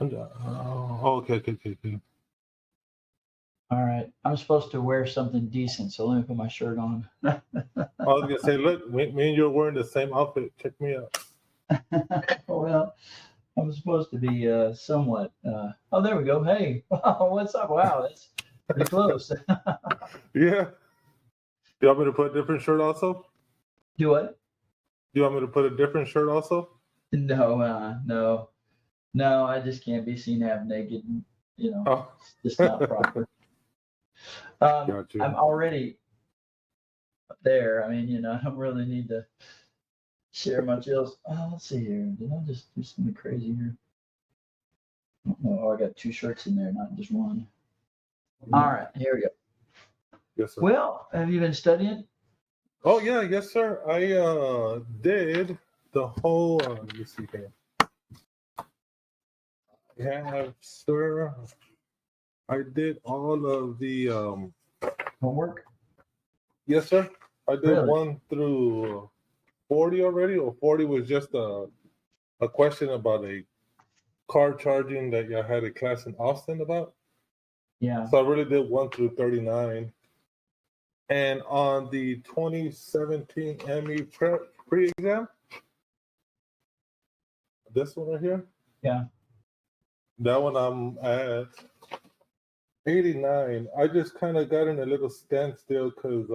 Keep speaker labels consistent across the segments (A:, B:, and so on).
A: Okay.
B: All right. I'm supposed to wear something decent, so let me put my shirt on.
A: I was gonna say, look, me and you're wearing the same outfit. Check me out.
B: Well, I'm supposed to be somewhat. Oh, there we go. Hey, what's up? Wow, that's pretty close.
A: Yeah. You want me to put a different shirt also?
B: Do what?
A: You want me to put a different shirt also?
B: No. I just can't be seen half naked.
A: Oh,
B: It's just not proper. I'm
A: gotcha.
B: already there. I mean, I don't really need to share much else. Let's see here. Did I just do something crazy here? Oh, I got two shirts in there, not just one. All right, here we go.
A: Yes, sir.
B: Well, have you been studying?
A: Oh yeah, yes, sir. I did the whole. Let me see here. Yeah, sir. I did all of the.
B: Homework?
A: Yes, sir. I did
B: Really?
A: 1 through 40 already, or 40 was just a question about a car charging that I had a class in Austin about.
B: Yeah.
A: So I really did 1 through 39. And on the 2017 ME pre-exam, this one right here,
B: Yeah.
A: that one I'm at 89. I just kind of got in a little standstill because,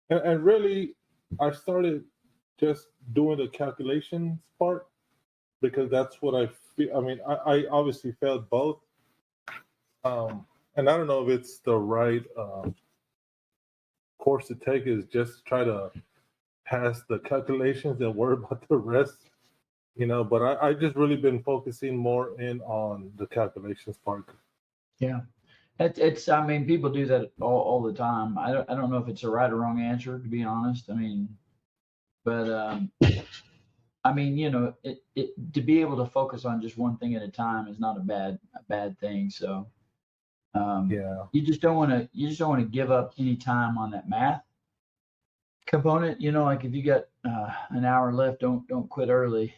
A: and really, I started just doing the calculations part because that's what I feel. I mean, I obviously failed both. And I don't know if it's the right course to take, is just try to pass the calculations and worry about the rest, but I just really been focusing more in on the calculations part.
B: Yeah. It's. I mean, people do that all the time. I don't know if it's a right or wrong answer, to be honest. I mean, but I mean, it to be able to focus on just one thing at a time is not a bad thing. So
A: Yeah.
B: you just don't want to give up any time on that math component. Like if you got an hour left, don't quit early.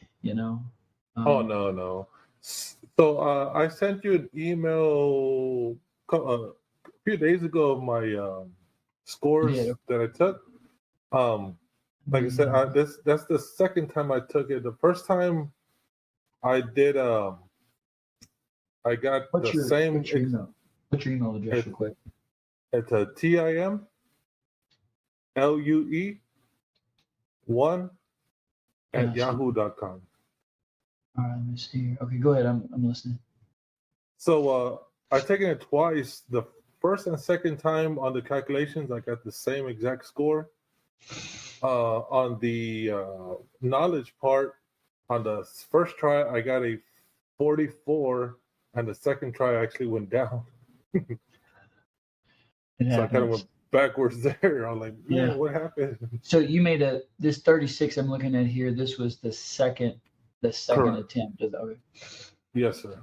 A: Oh, no. So I sent you an email a few days ago of my scores that I took. Like I said, that's the second time I took it. The first time I did, I got
B: What's
A: the
B: your
A: same.
B: email? What's your email address, real quick?
A: It's a TIMLUE1 @yahoo.com.
B: All right, let me see here. Okay, go ahead. I'm listening.
A: So I've taken it twice. The first and second time on the calculations, I got the same exact score. On the knowledge part, on the first try, I got a 44, and the second try actually went down. So I kind of went backwards there. I'm like, man,
B: Yeah.
A: what happened?
B: So you made this 36 I'm looking at here. This was the second
A: Correct.
B: attempt. Okay.
A: Yes, sir.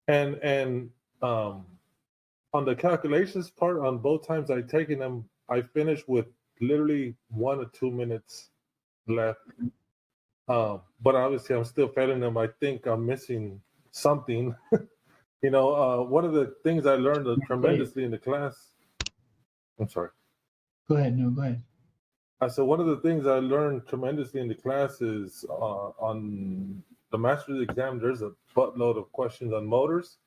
A: And on the calculations part, on both times I taken them, I finished with literally 1 or 2 minutes left. But obviously, I'm still failing them. I think I'm missing something. One of the things I learned tremendously in the class. I'm sorry.
B: Go ahead. No, go ahead.
A: I said one of the things I learned tremendously in the class is on the master's exam, there's a buttload of questions on motors.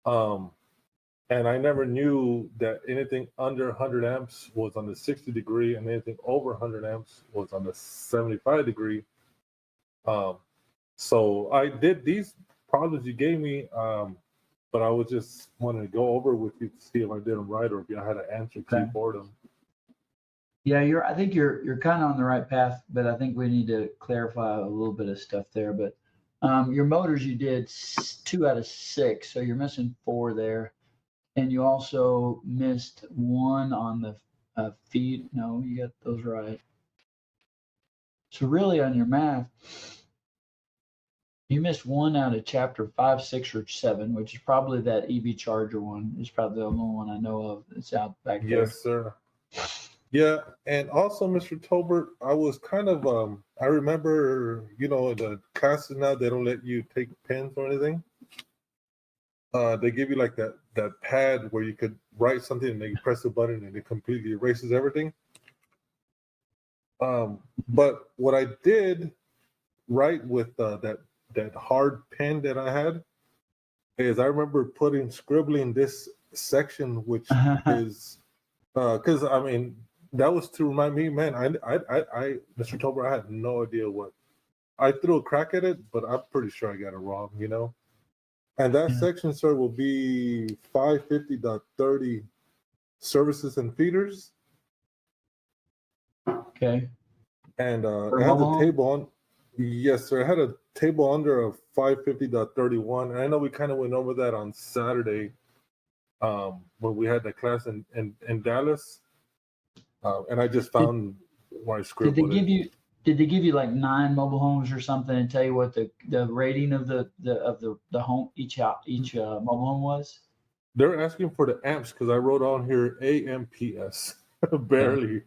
A: And I never knew that anything under 100 amps was on the 60 degree and anything over 100 amps was on the 75 degree. So I did these problems you gave me, but I was just wanting to go over with you to see if I did them right or if I had an answer key for them.
B: Yeah, I think you're kind of on the right path, but I think we need to clarify a little bit of stuff there. But your motors, you did 2 out of 6, so you're missing 4 there, and you also missed 1 on the feed. No, you got those right. So really, on your math, you missed 1 out of chapter 5, 6, or 7, which is probably that EV charger one. It's probably the only one I know of that's out back there.
A: Yes, sir. Yeah, and also, Mr. Tolbert, I was kind of I remember, the classes now they don't let you take pens or anything. They give you like that pad where you could write something and then you press the button and it completely erases everything. But what I did write with that hard pen that I had is I remember scribbling this section, which is because I mean that was to remind me, man. Mr. Tolbert, I had no idea what I threw a crack at it, but I'm pretty sure I got it wrong. And that
B: Yeah.
A: section, sir, will be 550.30 services and feeders.
B: Okay.
A: And
B: For
A: it has a
B: mobile home?
A: table on. Yes, sir. It had a table under of 550.31. And I know we kind of went over that on Saturday when we had that class in Dallas. And I just
B: Did,
A: found where I
B: did they
A: scribbled
B: give
A: it.
B: you did they give you like 9 mobile homes or something and tell you what the rating of the home each mobile home was?
A: They're asking for the amps because I wrote on here AMPS.
B: Okay.
A: Barely.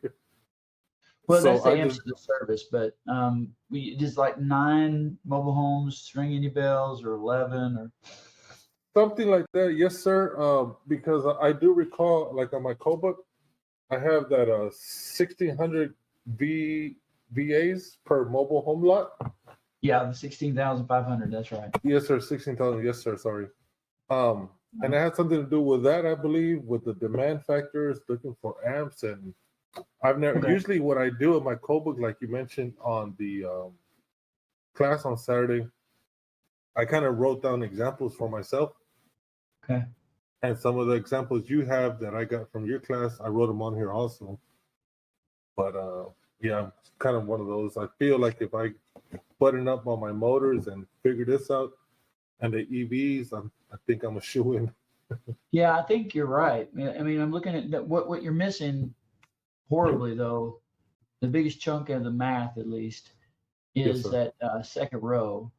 B: Well,
A: So
B: that's the
A: I
B: amps
A: just
B: of the service, but just like 9 mobile homes ring any bells, or 11, or
A: something like that. Yes, sir. Because I do recall, like on my code book, I have that 1600 VAs per mobile home lot.
B: yeah, the 16,500. That's right.
A: Yes, sir. 16,000. Yes, sir. Sorry. And it had something to do with that, I believe, with the demand factors, looking for amps, and I've never.
B: Okay.
A: Usually, what I do in my code book, like you mentioned on the class on Saturday, I kind of wrote down examples for myself,
B: Okay.
A: and some of the examples you have that I got from your class, I wrote them on here also. But yeah, I'm kind of one of those. I feel like if I button up on my motors and figure this out, and the EVs, I think I'm a shoe in.
B: Yeah, I think you're right. I mean, I'm looking at what you're missing horribly, though. The biggest chunk of the math, at least,
A: Yes,
B: is
A: sir.
B: that second row.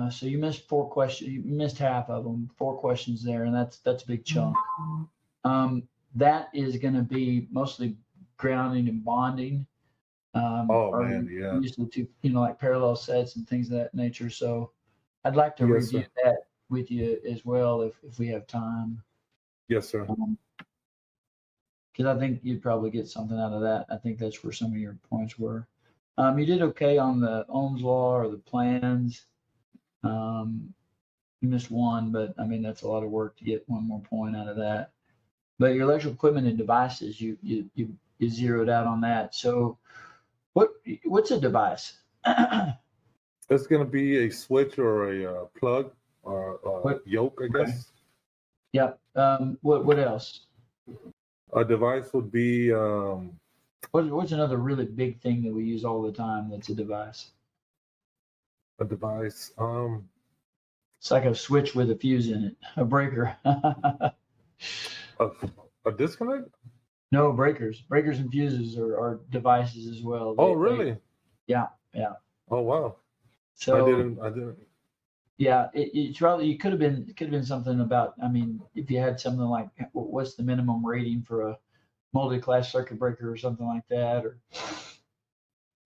B: So you missed 4 questions. You missed half of them. 4 questions there, and that's a big chunk. That is going to be mostly grounding and bonding,
A: Oh
B: or
A: man, yeah.
B: usually to like parallel sets and things of that nature. So I'd like to
A: Yes,
B: review
A: sir.
B: that with you as well if we have time.
A: Yes, sir.
B: Because I think you'd probably get something out of that. I think that's where some of your points were. You did okay on the Ohm's law or the plans. You missed one, but I mean that's a lot of work to get one more point out of that. But your electrical equipment and devices, you zeroed out on that. So what's a device?
A: It's gonna be a switch or a plug or
B: What?
A: yoke, I
B: Okay.
A: guess.
B: Yep. What else?
A: A device would be
B: What's another really big thing that we use all the time that's a device?
A: a device.
B: It's like a switch with a fuse in it, a breaker.
A: A, a disconnect.
B: No, breakers and fuses are devices as well.
A: Oh,
B: They
A: really?
B: yeah.
A: Oh, wow. I
B: So
A: didn't. I didn't.
B: yeah, it's probably it could have been something about. I mean, if you had something like what's the minimum rating for a multi-class circuit breaker or something like that, or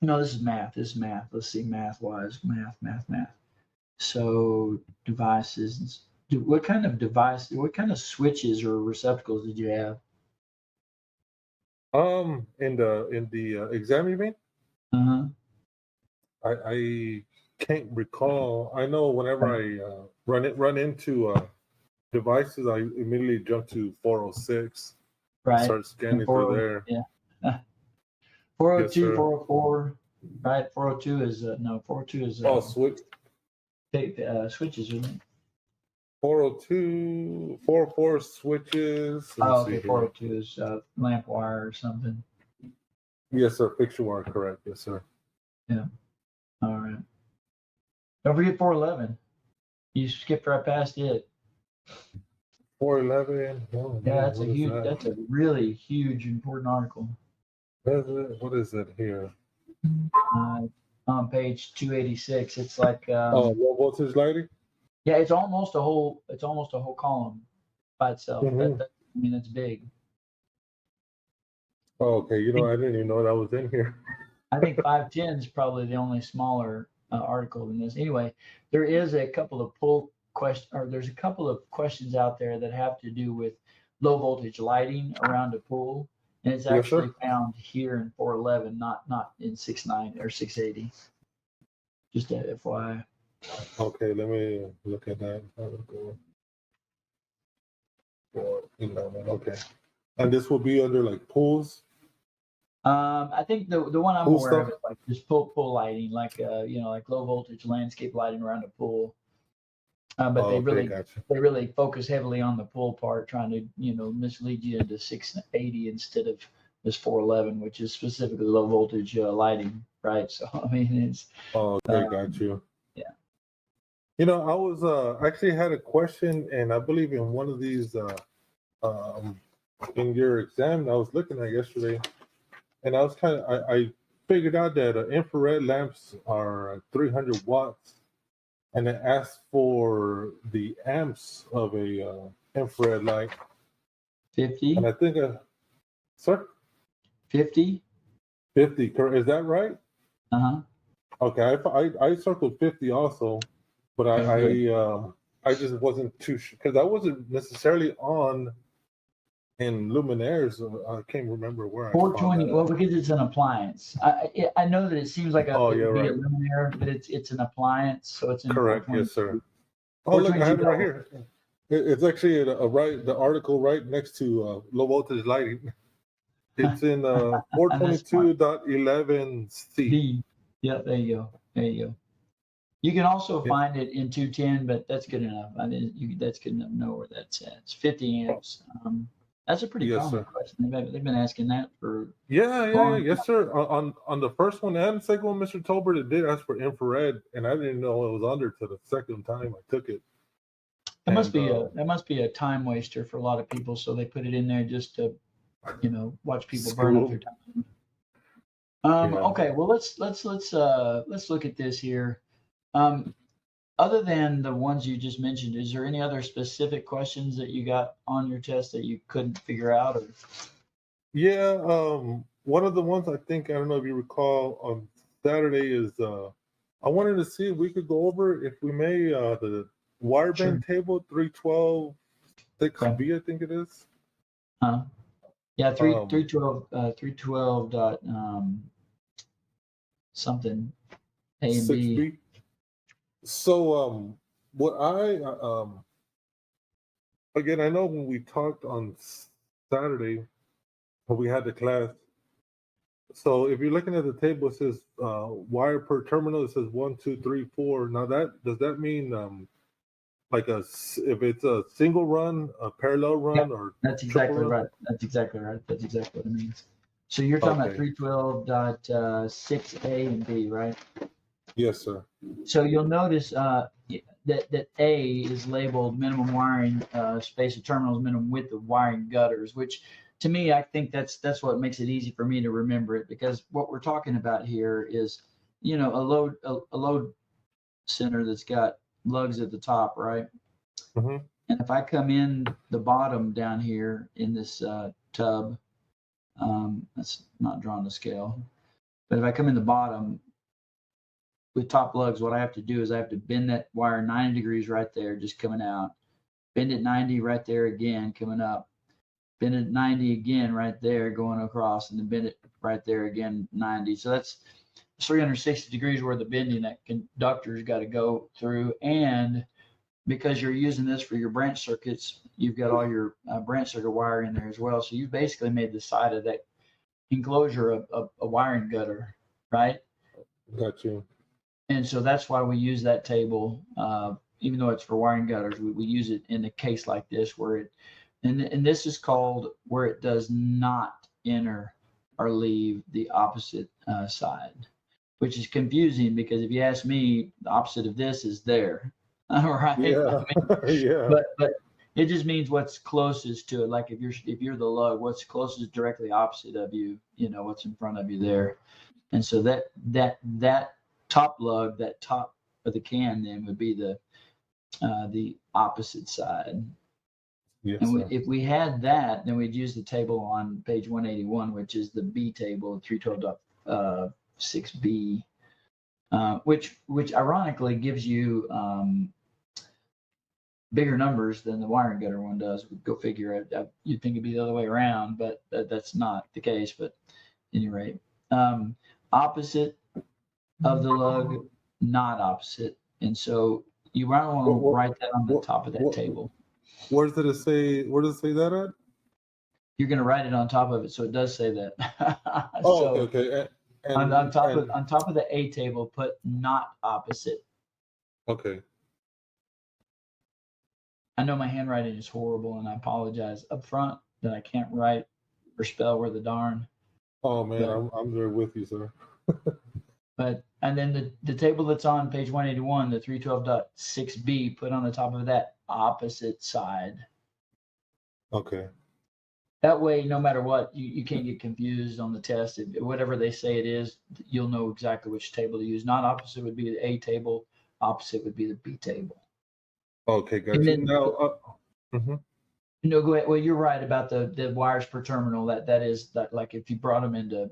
B: no, this is math. This is math. Let's see, math wise, math. So devices. What kind of device? What kind of switches or receptacles did you have?
A: In the exam, you mean?
B: Uh-huh.
A: I can't recall. I know whenever I run into devices, I immediately jump to 406 and
B: Right.
A: start
B: And
A: scanning through
B: 40,
A: there.
B: yeah.
A: Yes,
B: 402,
A: sir.
B: 404, right? 402 is no, 402 is
A: Oh, switch
B: switches, isn't it?
A: 402, 404 switches. Let me
B: Oh,
A: see
B: okay,
A: here.
B: 402 is lamp wire or something.
A: Yes, sir. Fixture wire, correct. Yes, sir.
B: Yeah. All right. Don't forget 411. You skipped right past it.
A: 411. Oh
B: Yeah,
A: man, what is that?
B: that's a really huge important article.
A: What is it? What is it here?
B: Uh, on page 286. It's like
A: Oh, low voltage lighting.
B: yeah, it's almost a whole column by itself.
A: Mm-hmm.
B: I mean, it's big.
A: Oh, okay. You know, I didn't even know that was in here.
B: I think 510 is probably the only smaller article than this. Anyway, there is a couple of there's a couple of questions out there that have to do with low voltage lighting around a pool, and it's
A: Yes,
B: actually
A: sir.
B: found here in 411, not in 69 or 680. Just a FYI.
A: Okay, let me look at that. 411. Okay. And this will be under like pools,
B: I think the one I'm
A: pool
B: aware of
A: stuff.
B: is like just pool lighting, like like low voltage landscape lighting around a pool. But
A: Oh, okay, gotcha.
B: they really focus heavily on the pool part, trying to mislead you into 680 instead of this 411, which is specifically low voltage lighting, right? So I mean, it's
A: Oh, okay, got
B: um,
A: you.
B: yeah.
A: You know, I was actually had a question, and I believe in one of these um, in your exam I was looking at yesterday, and I was I figured out that infrared lamps are 300 watts, and it asked for the amps of a infrared light, and
B: 50,
A: I think, sir,
B: 50.
A: 50. Is that right?
B: Uh-huh.
A: Okay, I circled 50 also, but
B: Oh, good.
A: I just wasn't too sure because I wasn't necessarily on in luminaires. I can't remember where I found that
B: 420. Well,
A: at.
B: because it's an appliance. I know that it seems like
A: Oh
B: it
A: yeah,
B: would be a
A: right.
B: luminaire, but it's an appliance, so it's in
A: Correct. Yes, sir.
B: 422.
A: Oh look, I
B: 422
A: have it right
B: double.
A: here. It's actually the article right next to low voltage lighting. It's in
B: That's smart.
A: 422.11c.
B: B. Yeah, there you go. There you go. You can also
A: Yeah.
B: find it in 210, but that's good enough. I mean, that's good enough to know where that's at. It's 50 amps. That's a pretty
A: Yes,
B: common
A: sir.
B: question. They've been asking that for a
A: Yeah.
B: long
A: Yes, sir. On the first one and second one, Mr. Tolbert, it did ask for infrared, and I didn't know it was under to the second time I took it.
B: It must
A: And
B: be a time waster for a lot of people, so they put it in there just to watch people burn up their
A: screw.
B: time.
A: Yeah.
B: Okay, well let's look at this here. Um, Other than the ones you just mentioned, is there any other specific questions that you got on your test that you couldn't figure out? Or
A: Yeah. One of the ones I don't know if you recall on Saturday is I wanted to see if we could go over, if we may, the wire
B: sure,
A: band table 312
B: okay,
A: 6B, I think it is.
B: yeah,
A: Um,
B: 312 dot something A and B.
A: 6B. So what again, I know when we talked on Saturday when we had the class. So if you're looking at the table, it says wire per terminal. It says 1, 2, 3, 4. Now that does that mean like if it's a single run, a parallel
B: Yeah,
A: run, or
B: that's
A: triple
B: exactly
A: run?
B: right. That's exactly right. That's exactly what it means. So you're talking about
A: Okay.
B: 312 dot 6A and B, right?
A: Yes, sir.
B: So you'll notice that A is labeled minimum wiring space of terminals, minimum width of wiring gutters, which to me, I think that's what makes it easy for me to remember it, because what we're talking about here is, a load center that's got lugs at the top, right?
A: Hmm.
B: And if I come in the bottom down here in this tub, that's not drawn to scale, but if I come in the bottom with top lugs, what I have to do is I have to bend that wire 90 degrees right there, just coming out, bend it 90 right there again, coming up, bend it 90 again right there, going across, and then bend it right there again, 90. So that's 360 degrees worth of bending that conductor's got to go through. And because you're using this for your branch circuits, you've got all your branch circuit wire in there as well. So you've basically made the side of that enclosure a wiring gutter, right?
A: Got you.
B: And so that's why we use that table, even though it's for wiring gutters. We use it in a case like this and this is called where it does not enter or leave the opposite side, which is confusing because if you ask me, the opposite of this is there. All right.
A: Yeah. Yeah.
B: But it just means what's closest to it. Like if you're the lug, what's closest directly opposite of you, what's in front of you there. And so that top lug, that top of the can then would be the opposite side.
A: Yes,
B: And
A: sir.
B: if we had that, then we'd use the table on page 181, which is the B table, 312.6B, which ironically gives you bigger numbers than the wiring gutter one does. Go figure it. You'd think it'd be the other way around, but that's not the case. But at any rate, opposite of the lug, not opposite. And so you might want to write that on the top of that table.
A: Where does it say? Where does it say that at?
B: You're going to write it on top of it, so it does say that.
A: Oh,
B: So
A: okay.
B: on top of the A table, put not opposite.
A: Okay.
B: I know my handwriting is horrible, and I apologize up front that I can't write or spell worth a darn.
A: Oh man,
B: But-
A: I'm there with you, sir.
B: But and then the table that's on page 181, the 312.6B, put on the top of that opposite side.
A: Okay.
B: That way, no matter what, you can't get confused on the test. Whatever they say it is, you'll know exactly which table to use. Not opposite would be the A table. Opposite would be the B table.
A: Okay, got
B: And
A: you.
B: then-
A: Now,
B: No, go ahead. Well, you're right about the wires per terminal. That is that, like if you brought them into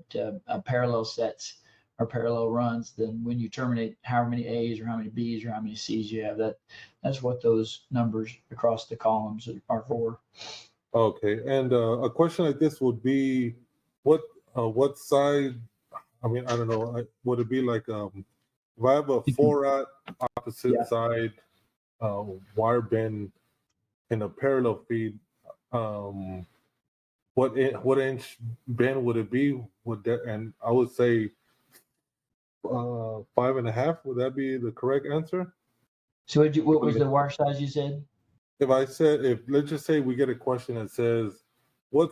B: parallel sets or parallel runs, then when you terminate however many A's or how many B's or how many C's you have, that's what those numbers across the columns are for.
A: okay, and a question like this would be, what side? I mean, I don't know. Would it be like if I have a 4-aught opposite
B: Yeah.
A: side wire bin in a parallel feed? What inch bin would it be? Would that, and I would say 5.5. Would that be the correct answer?
B: So what was the wire size you said?
A: If let's just say we get a question that says, what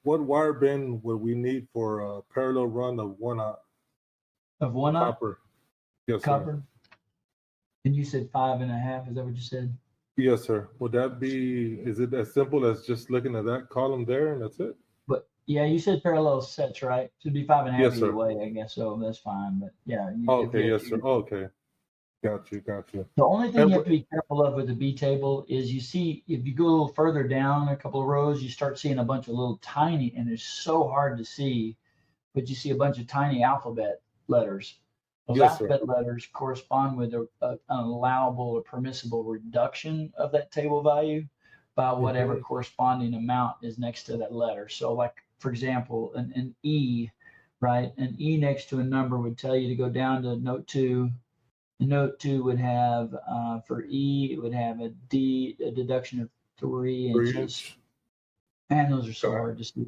A: wire bin would we need for a parallel run of 1-aught
B: Of 1 aught
A: copper? Yes,
B: copper?
A: sir.
B: And you said 5.5. Is that what you said?
A: Yes, sir. Would that be? Is it as simple as just looking at that column there and that's it?
B: But yeah, you said parallel sets, right? So it'd be 5.5
A: Yes,
B: either
A: sir.
B: way, I guess. So that's fine. But yeah.
A: Okay. Yes, sir. Okay. Got you.
B: The only thing
A: And
B: you have to be careful of with the B table is you see, if you go a little further down a couple of rows, you start seeing a bunch of little tiny, and it's so hard to see, but you see a bunch of tiny alphabet letters. Those
A: Yes, sir.
B: alphabet letters correspond with an allowable or permissible reduction of that table value by whatever
A: Mhm.
B: corresponding amount is next to that letter. So like, for example, an E, right? An E next to a number would tell you to go down to note 2. Note 2 would have, for E, it would have a deduction of 3 inches.
A: 3-inch.
B: And those are so
A: Got it.
B: hard to see.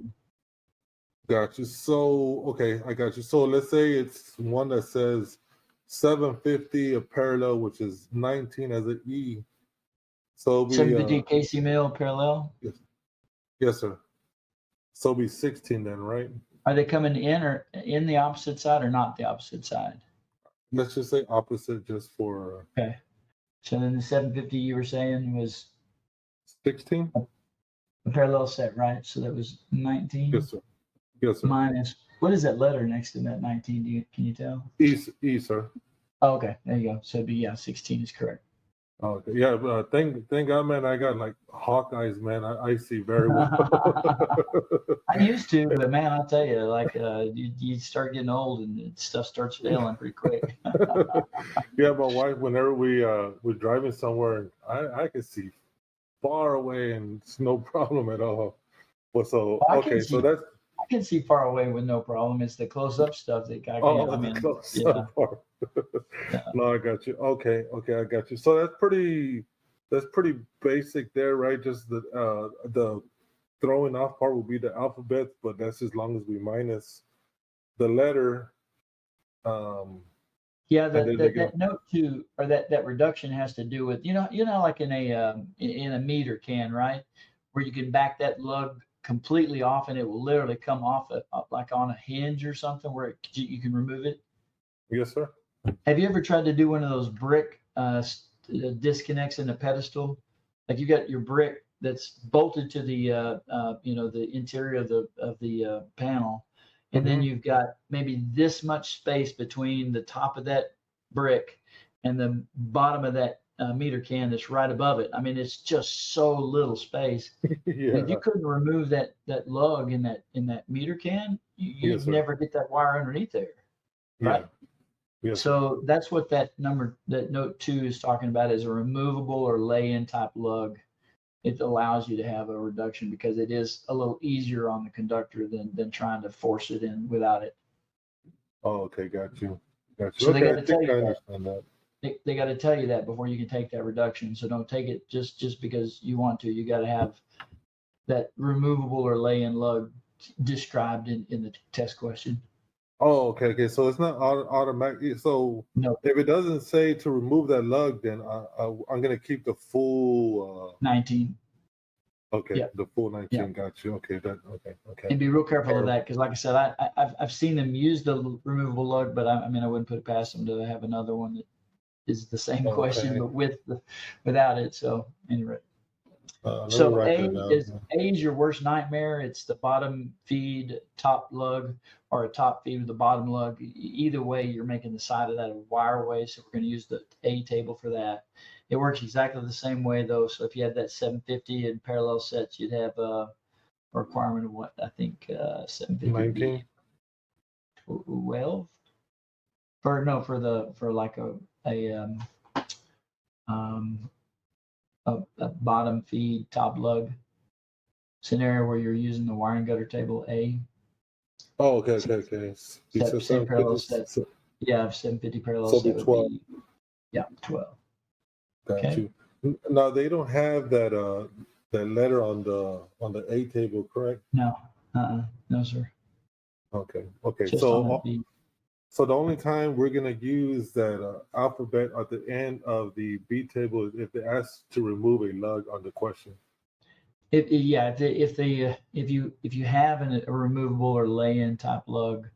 A: Got you. So, okay, I got you. So let's say it's one that says 750 a parallel, which is 19 as an E. So it'll be
B: 750 KC mil parallel.
A: yes, sir. So it'll be 16 then, right?
B: Are they coming in or in the opposite side or not the opposite side?
A: Let's just say opposite, just for
B: Okay. So then the 750 you were saying was
A: 16.
B: a parallel set, right? So that was 19
A: Yes, sir. Yes, sir.
B: minus, what is that letter next to that 19? Can you tell?
A: E, sir.
B: Oh, okay. There you go. So it'd be, 16 is correct.
A: Okay. Yeah. Thank God, man. I got like hawk eyes, man. I see very well.
B: I used to, but man, I'll tell you, like you start getting old and stuff starts failing pretty quick.
A: Yeah, my wife. Whenever we're driving somewhere, I can see far away and it's no problem at all. But so
B: I
A: okay, so that's
B: I can see far away with no problem. It's the close-up stuff that I can't.
A: the close
B: yeah.
A: up part.
B: Yeah.
A: No, I got you. Okay, I got you. So that's pretty basic there, right? Just the throwing off part will be the alphabet, but that's as long as we minus the letter.
B: Yeah,
A: And then again-
B: that note 2 or that reduction has to do with like in a meter can, right, where you can back that lug completely off and it will literally come off like on a hinge or something where you can remove it.
A: Yes, sir.
B: Have you ever tried to do one of those brick disconnects in the pedestal? Like you got your brick that's bolted to the the interior of the panel, and then you've got maybe this much space between the top of that brick and the bottom of that meter can that's right above it. I mean, it's just so little space.
A: Yeah.
B: If you couldn't remove that lug in that meter can,
A: Yes,
B: you'd
A: sir.
B: never get that wire underneath there, right?
A: Yeah. Yes, sir.
B: So that's what that note 2 is talking about, is a removable or lay-in type lug. It allows you to have a reduction because it is a little easier on the conductor than trying to force it in without it.
A: Oh, okay, got you.
B: So they
A: Okay,
B: got
A: I
B: to tell
A: think
B: you
A: I
B: that.
A: understand that.
B: They got to tell you that before you can take that reduction. So don't take it just because you want to. You got to have that removable or lay-in lug described in the test question.
A: Oh, okay. So it's not automatic. So
B: No,
A: if it doesn't say to remove that lug, then I'm gonna keep the full.
B: 19.
A: Okay,
B: Yep.
A: the full 19.
B: Yep.
A: Got you. Okay, okay.
B: And be real careful of that because, like I said, I've seen them use the removable lug, but I mean I wouldn't put it past them to have another one that is the same question but without it. So anyway.
A: Let me
B: So
A: write
B: A
A: that down.
B: is your worst nightmare. It's the bottom feed top lug or a top feed with the bottom lug. Either way, you're making the side of that a wire way. So we're going to use the A table for that. It works exactly the same way though. So if you had that 750 in parallel sets, you'd have a requirement of what I think 750 would be
A: 19.
B: 12 for like a bottom feed top lug scenario where you're using the wiring gutter table A.
A: Oh, okay. You said
B: Say parallel
A: 750.
B: set. Yeah, 750 parallel
A: So it'll
B: set
A: be
B: would
A: 12.
B: be 12.
A: Got
B: Okay.
A: you. Now they don't have that letter on the A table, correct?
B: No, no, sir.
A: Okay.
B: Just on that B.
A: So the only time we're gonna use that alphabet at the end of the B table is if they ask to remove a lug on the question.
B: If you have a removable or lay-in type lug,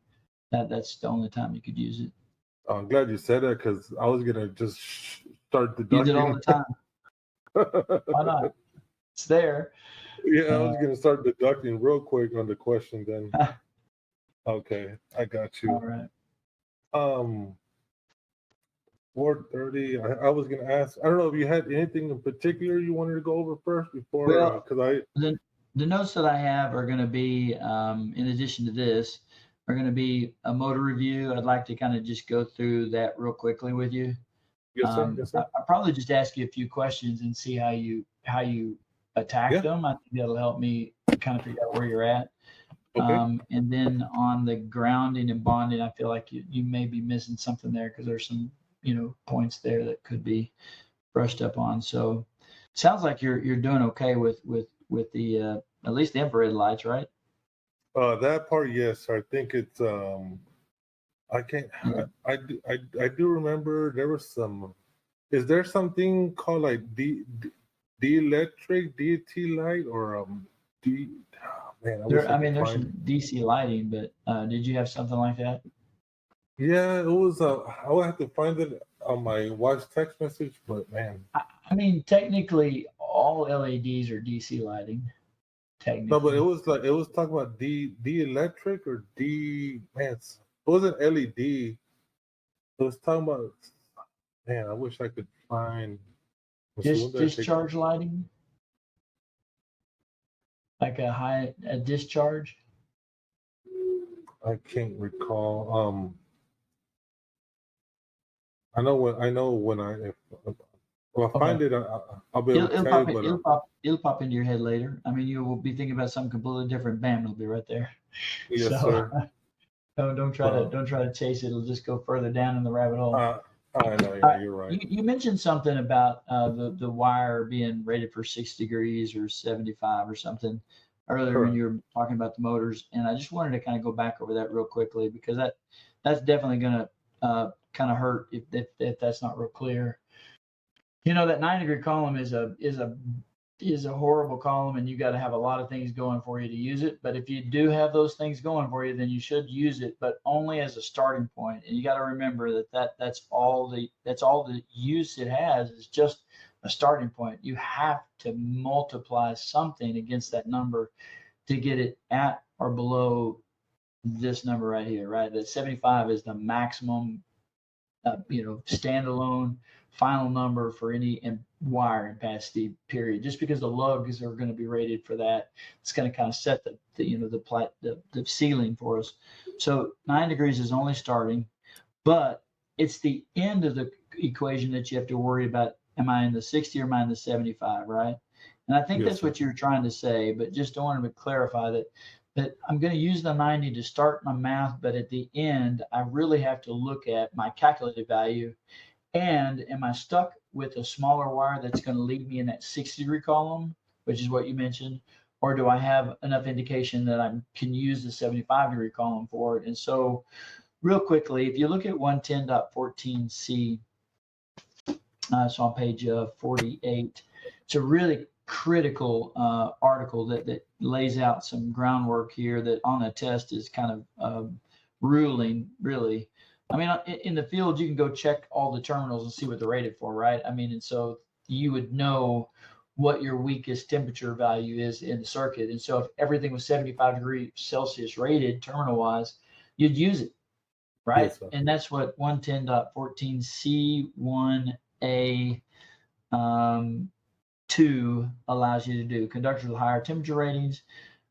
B: that's the only time you could use it.
A: I'm glad you said that because I was gonna just start
B: Use it all
A: deducting.
B: the time. Why not? It's there.
A: Yeah, I was gonna start deducting real quick on the question then. Okay, I got
B: All
A: you.
B: right.
A: 4:30. I was gonna ask. I don't know if you had anything in particular you wanted to go over first before,
B: Well,
A: because
B: the notes that I have are going to be, in addition to this, are going to be a motor review. I'd like to kind of just go through that real quickly with you.
A: Yes, sir.
B: I'll probably just ask you a few questions and see how you attack
A: Yeah.
B: them. I think that'll help me kind of figure out where you're at.
A: Okay.
B: And then on the grounding and bonding, I feel like you may be missing something there because there's some points there that could be brushed up on. So sounds like you're doing okay with the at least the infrared lights, right?
A: That part, yes. I think it's I can't.
B: Yeah.
A: I do remember there was some. Is there something called like D electric DT light or D? Oh, man, I wish I could
B: There's
A: find.
B: some DC lighting, but did you have something like that?
A: Yeah, it was. I would have to find it on my wife's text message, but man.
B: I mean, technically, all LEDs are DC lighting.
A: No, but it
B: Technically,
A: was talking about D electric or D. Man, it wasn't LED. It was talking about. Man, I wish I could find. Let's see, when did I take?
B: discharge lighting, like a discharge.
A: I can't recall. I know when if I find
B: Okay.
A: it, I'll be able to tell you. But
B: It'll pop into your head later. I mean, you will be thinking about something completely different. Bam, it'll be right there.
A: yes,
B: So
A: sir.
B: don't try to chase it. It'll just go further down in the rabbit hole.
A: I know. Yeah, you're right.
B: You mentioned something about the wire being rated for 6 degrees or 75 or something earlier when
A: Correct.
B: you were talking about the motors, and I just wanted to kind of go back over that real quickly because that's definitely going to kind of hurt if that's not real clear. That 9-degree column is a horrible column, and you got to have a lot of things going for you to use it. But if you do have those things going for you, then you should use it, but only as a starting point. And you got to remember that's all the use it has is just a starting point. You have to multiply something against that number to get it at or below this number right here, right? That 75 is the maximum standalone final number for any wire impacity period. Just because the lugs are going to be rated for that, it's going to kind of set the ceiling for us. So 9 degrees is only starting, but it's the end of the equation that you have to worry about. Am I in the 60 or am I in the 75, right? And I think
A: Yes,
B: that's
A: sir.
B: what you're trying to say, but just wanted to clarify that I'm going to use the 90 to start my math, but at the end, I really have to look at my calculated value. And am I stuck with a smaller wire that's going to lead me in that 60-degree column, which is what you mentioned? Or do I have enough indication that I can use the 75-degree column for it? And so, real quickly, if you look at 110.14c, it's on page 48, it's a really critical article that lays out some groundwork here that on a test is kind of ruling, really. I mean, in the field, you can go check all the terminals and see what they're rated for, right? I mean, and so you would know what your weakest temperature value is in the circuit. And so if everything was 75 degrees Celsius rated terminal wise, you'd use it, right?
A: Yes, sir.
B: And that's what 110.14C1A 2 allows you to do. Conductors with higher temperature ratings,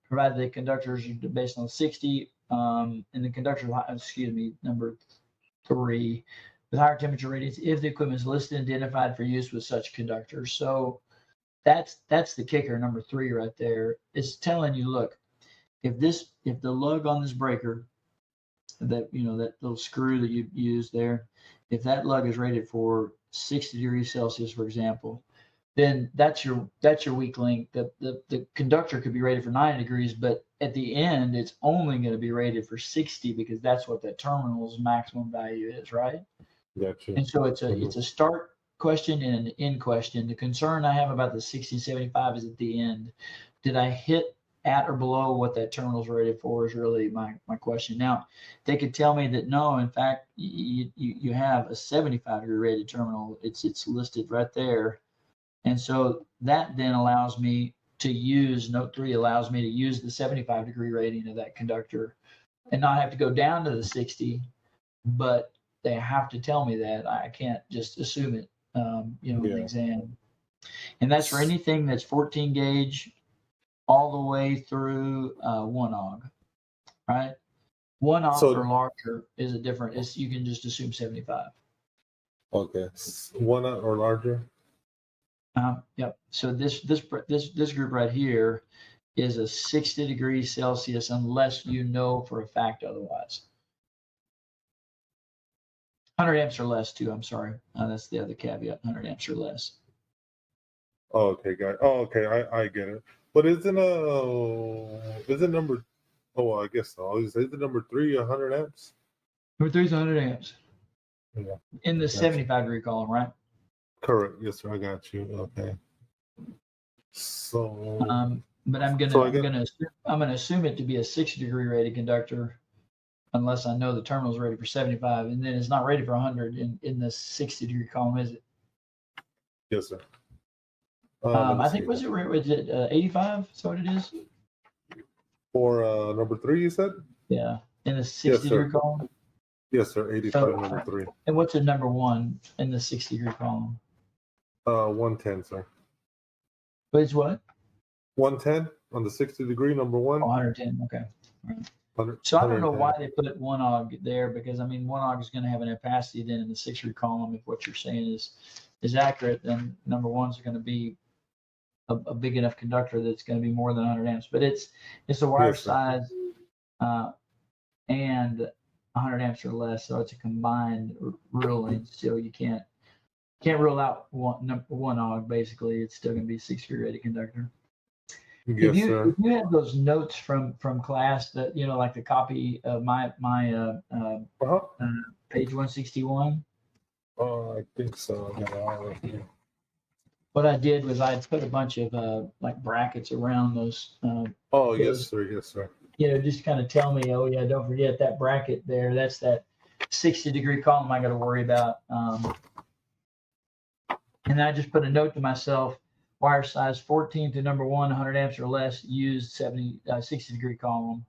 B: provided the conductors are based on 60, and the conductors, number 3, with higher temperature ratings, if the equipment is listed and identified for use with such conductors. So that's the kicker, number 3 right there. It's telling you, look, if the lug on this breaker, that little screw that you use there, if that lug is rated for 60 degrees Celsius, for example, then that's your weak link. The conductor could be rated for 9 degrees, but at the end, it's only going to be rated for 60 because that's what that terminal's maximum value is, right?
A: Gotcha.
B: And so it's a start question and an end question. The concern I have about the 60 75 is at the end. Did I hit at or below what that terminal's rated for is really my question. Now, they could tell me that no, in fact, you have a 75 degree rated terminal. It's listed right there. And so that then allows me to use, note 3 allows me to use the 75 degree rating of that conductor and not have to go down to the 60, but they have to tell me that. I can't just assume it, in the exam. And that's for anything that's 14 gauge all the way through 1 og, right? 1 og or larger is a different, you can just assume 75.
A: Okay. 1 or larger?
B: Yep. So this group right here is a 60 degrees Celsius unless you know for a fact otherwise. 100 amps or less too. I'm sorry. That's the other caveat. 100 amps or less.
A: Oh, okay, guys. Oh, okay. I get it. But isn't number? Oh, I guess so. Is it number 3 100 amps?
B: Number 3 is 100 amps.
A: Yeah.
B: In the 75 degree column, right?
A: Correct. Yes, sir. I got you. Okay. So.
B: But I'm gonna assume it to be a 60 degree rated conductor, unless I know the terminal is rated for 75, and then it's not rated for 100 in the 60 degree column, is it?
A: Yes, sir.
B: I think was it 85? Is that what it is?
A: For number 3, you said?
B: Yeah, in the 60 degree column.
A: Yes, sir. 85 number 3.
B: And what's the number 1 in the 60 degree column?
A: 110, sir.
B: But it's what?
A: 110 on the 60 degree number 1.
B: Oh, 110. Okay. Right. So I don't know why they put 1 og there, because I mean 1 og is going to have an opacity then in the 60 degree column. If what you're saying is accurate, then number 1's going to be a big enough conductor that's going to be more than 100 amps. But it's a wire size and 100 amps or less, so it's a combined ruling. Still, you can't rule out one og. Basically, it's still going to be a 60 degree rated conductor.
A: Yes, sir.
B: If you had those notes from class that like the copy of my page 161.
A: I think so.
B: What I did was I put a bunch of like brackets around those.
A: Yes, sir. Yes, sir.
B: Just kind of tell me, oh yeah, don't forget that bracket there. That's that 60 degree column I got to worry about. And I just put a note to myself: wire size 14 to number 1, 100 amps or less, used 60 degree column.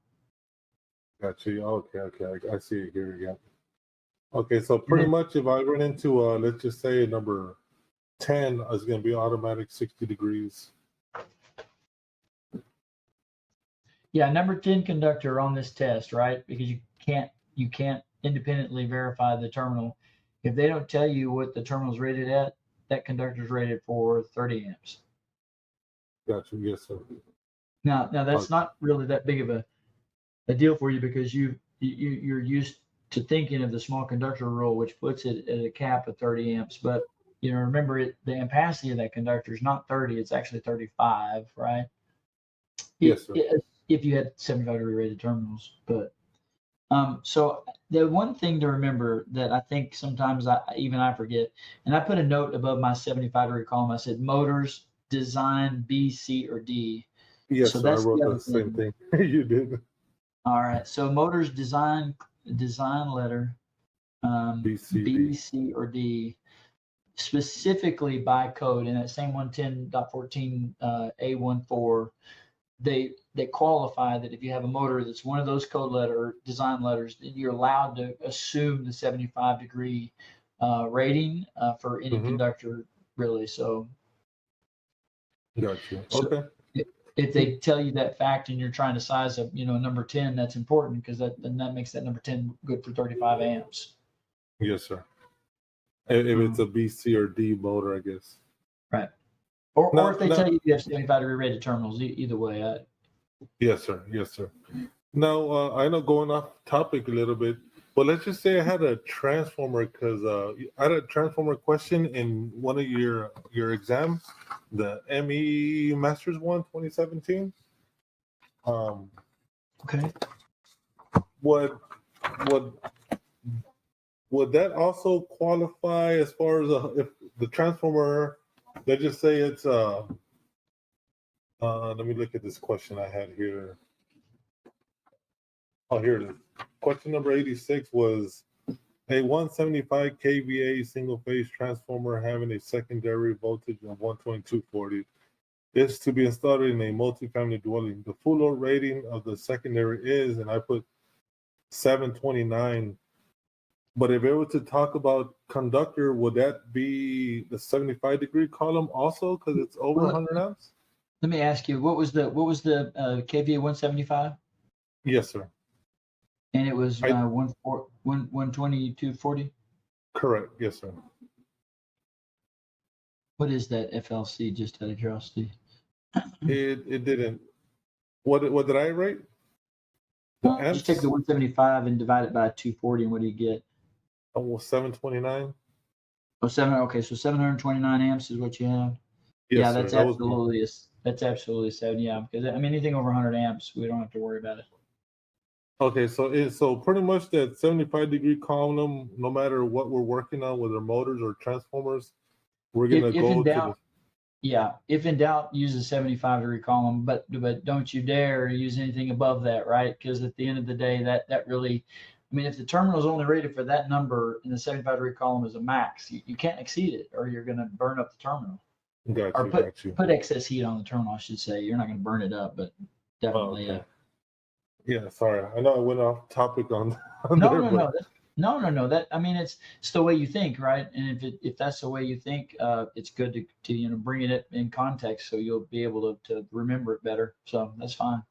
A: Got you. Okay. I see it here again. Okay, so pretty much if I run into, let's just say number 10 is going to be automatic 60 degrees.
B: Yeah, number 10 conductor on this test, right? Because you can't independently verify the terminal. If they don't tell you what the terminal's rated at, that conductor's rated for 30 amps.
A: Gotcha. Yes, sir.
B: Now that's not really that big of a deal for you because you're used to thinking of the small conductor rule, which puts it at a cap of 30 amps. But remember the ampacity of that conductor is not 30; it's actually 35, right?
A: Yes, sir.
B: If you had 75 degree rated terminals, but so the one thing to remember that I think sometimes I forget, and I put a note above my 75 degree column. I said motors design B, C, or D.
A: Yes,
B: So
A: sir. I
B: that's
A: wrote
B: the other
A: the same
B: thing.
A: thing you did.
B: All right. So motors design letter
A: B, C,
B: B,
A: D.
B: C, or D, specifically by code in that same 110.14 A14. They qualify that if you have a motor that's one of those code letter design letters, then you're allowed to assume the 75 degree rating for any conductor, really. So,
A: Gotcha.
B: so
A: Okay.
B: if they tell you that fact and you're trying to size up, number 10, that's important because that makes that number 10 good for 35 amps.
A: Yes, sir. If it's a B, C, or D motor, I guess.
B: Right. Or if they tell
A: Now,
B: you you have 75 degree rated terminals, either way.
A: yes, sir. Yes, sir. Now, I know going off topic a little bit, but let's just say I had a transformer because I had a transformer question in one of your exams, the ME Masters 1 2017.
B: Okay.
A: Would would would that also qualify as far as if the transformer? Let's just say it's let me look at this question I had here. Oh, here it is. Question number 86 was a 175 kVA single phase transformer having a secondary voltage of 12240 is to be installed in a multifamily dwelling. The full load rating of the secondary is, and I put 729. But if it were to talk about conductor, would that be the 75 degree column also because it's over
B: Well,
A: 100 amps?
B: let me ask you, what was the KVA 175?
A: Yes, sir.
B: And it was
A: I
B: 12240.
A: correct. Yes, sir.
B: What is that FLC? Just out of curiosity.
A: It didn't. What did I write? The
B: Just take
A: amps.
B: the 175 and divide it by 240, and what do you get?
A: Oh, 729.
B: Oh, seven. Okay, so 729 amps is what you have.
A: Yes,
B: Yeah,
A: sir. That was my.
B: that's absolutely 7. Yeah, because anything over 100 amps, we don't have to worry about it.
A: Okay, so pretty much that 75 degree column, no matter what we're working on, whether motors or transformers, we're gonna
B: If in
A: go to
B: doubt, yeah, if in doubt, use a 75 degree column, but don't you dare use anything above that, right? Because at the end of the day, that really, I mean, if the terminal is only rated for that number and the 75 degree column is a max, you can't exceed it, or you're going to burn up the terminal,
A: got
B: or
A: you, got you.
B: put excess heat on the terminal, I should say. You're not going to burn it up, but
A: Oh,
B: definitely.
A: okay. Yeah, sorry. I know I went off topic on,
B: No,
A: there,
B: no,
A: but
B: no. No. That I mean, it's the way you think, right? And if that's the way you think, it's good to bring it in context, so you'll be able to remember it better. So that's fine.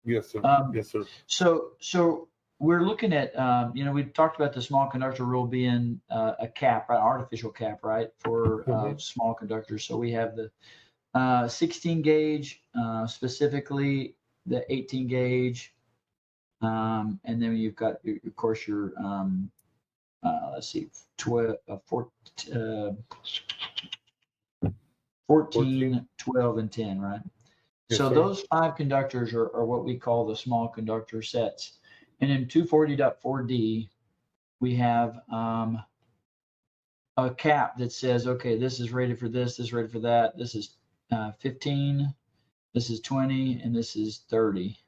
A: yes, sir.
B: Um,
A: Yes, sir.
B: so we're looking at we talked about the small conductor rule being a cap, right? Artificial cap, right, for
A: Mhm.
B: small conductors. So we have the 16 gauge, specifically the 18 gauge. And then you've got, of course, your let's see, 12,
A: 14.
B: 14, 12, and 10, right?
A: Yes,
B: So
A: sir.
B: those 5 conductors are what we call the small conductor sets. And in 240.4D, we have a cap that says, okay, this is rated for this is rated for that. This is 15, this is 20, and this is 30.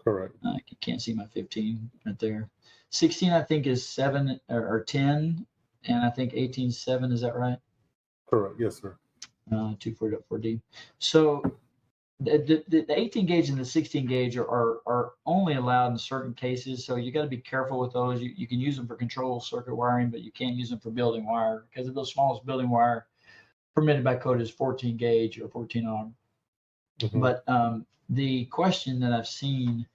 A: Correct.
B: I can't see my 15 right there. 16, I think, is 7 or 10, and I think 18 is 7. Is that right?
A: Correct. Yes, sir.
B: 240.4D. So The 18 gauge and the 16 gauge are only allowed in certain cases, so you got to be careful with those. You can use them for control circuit wiring, but you can't use them for building wire because the smallest building wire permitted by code is 14 gauge or 14 ohm.
A: Mm-hmm.
B: But the question that I've seen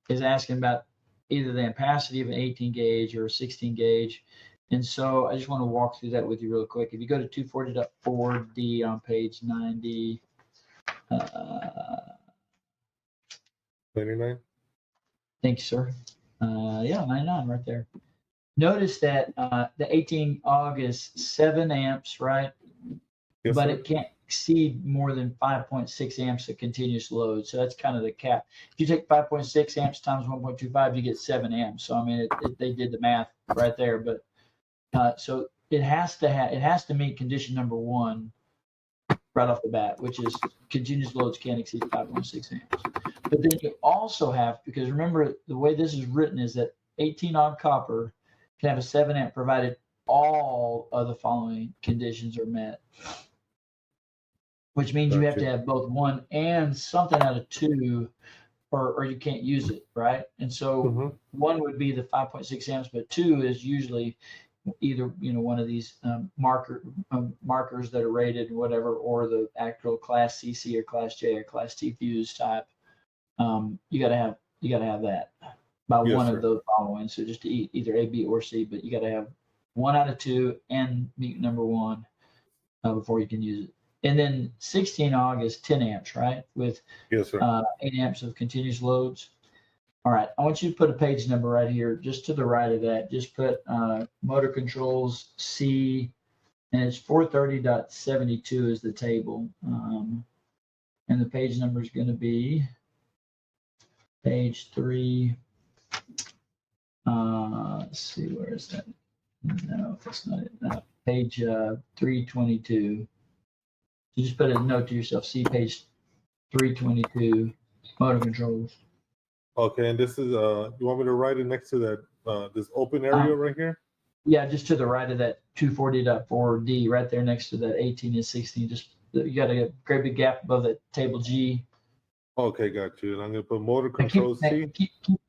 B: is asking about either the ampacity of an 18 gauge or a 16 gauge. And so I just want to walk through that with you real quick. If you go to 240.4D on page 90,
A: 99.
B: thank you, sir. Yeah, 99 right there. Notice that the 18 Aug is 7 amps, right?
A: Yes,
B: but
A: sir.
B: it can't exceed more than 5.6 amps of continuous load. So that's kind of the cap. If you take 5.6 amps times 1.25, you get 7 amps. So I mean, they did the math right there. But so it has to meet condition number 1 right off the bat, which is continuous loads can't exceed 5.6 amps. But then you also have, because remember the way this is written is that 18 ohm copper can have a 7 amp provided all of the following conditions are met. Which means you have to have both 1 and something out of 2, or you can't use it, right? And so 1 would be the 5.6 amps, but 2 is usually either one of these markers that are rated, whatever, or the actual Class CC or Class J or Class T fuse type. You got to have that by one of those following. So just either A, B, or C, but you got to have 1 out of 2 and meet number 1 before you can use it. And then 16 Aug is 10 amps, right? With 8 amps of continuous loads. All right, I want you to put a page number right here, just to the right of that. Just put motor controls C, and it's 430.72 is the table. And the page number is going to be page 3. Let's see, where is that? No, that's not it. No, page 322. You just put a note to yourself, see page 322, motor controls.
A: Okay, and this is you want me to write it next to that this open area right here?
B: Yeah, just to the right of that 240.4D, right there next to that 18 and 16. Just you got a great big gap above that table G.
A: Okay, got you. And I'm gonna put motor controls C.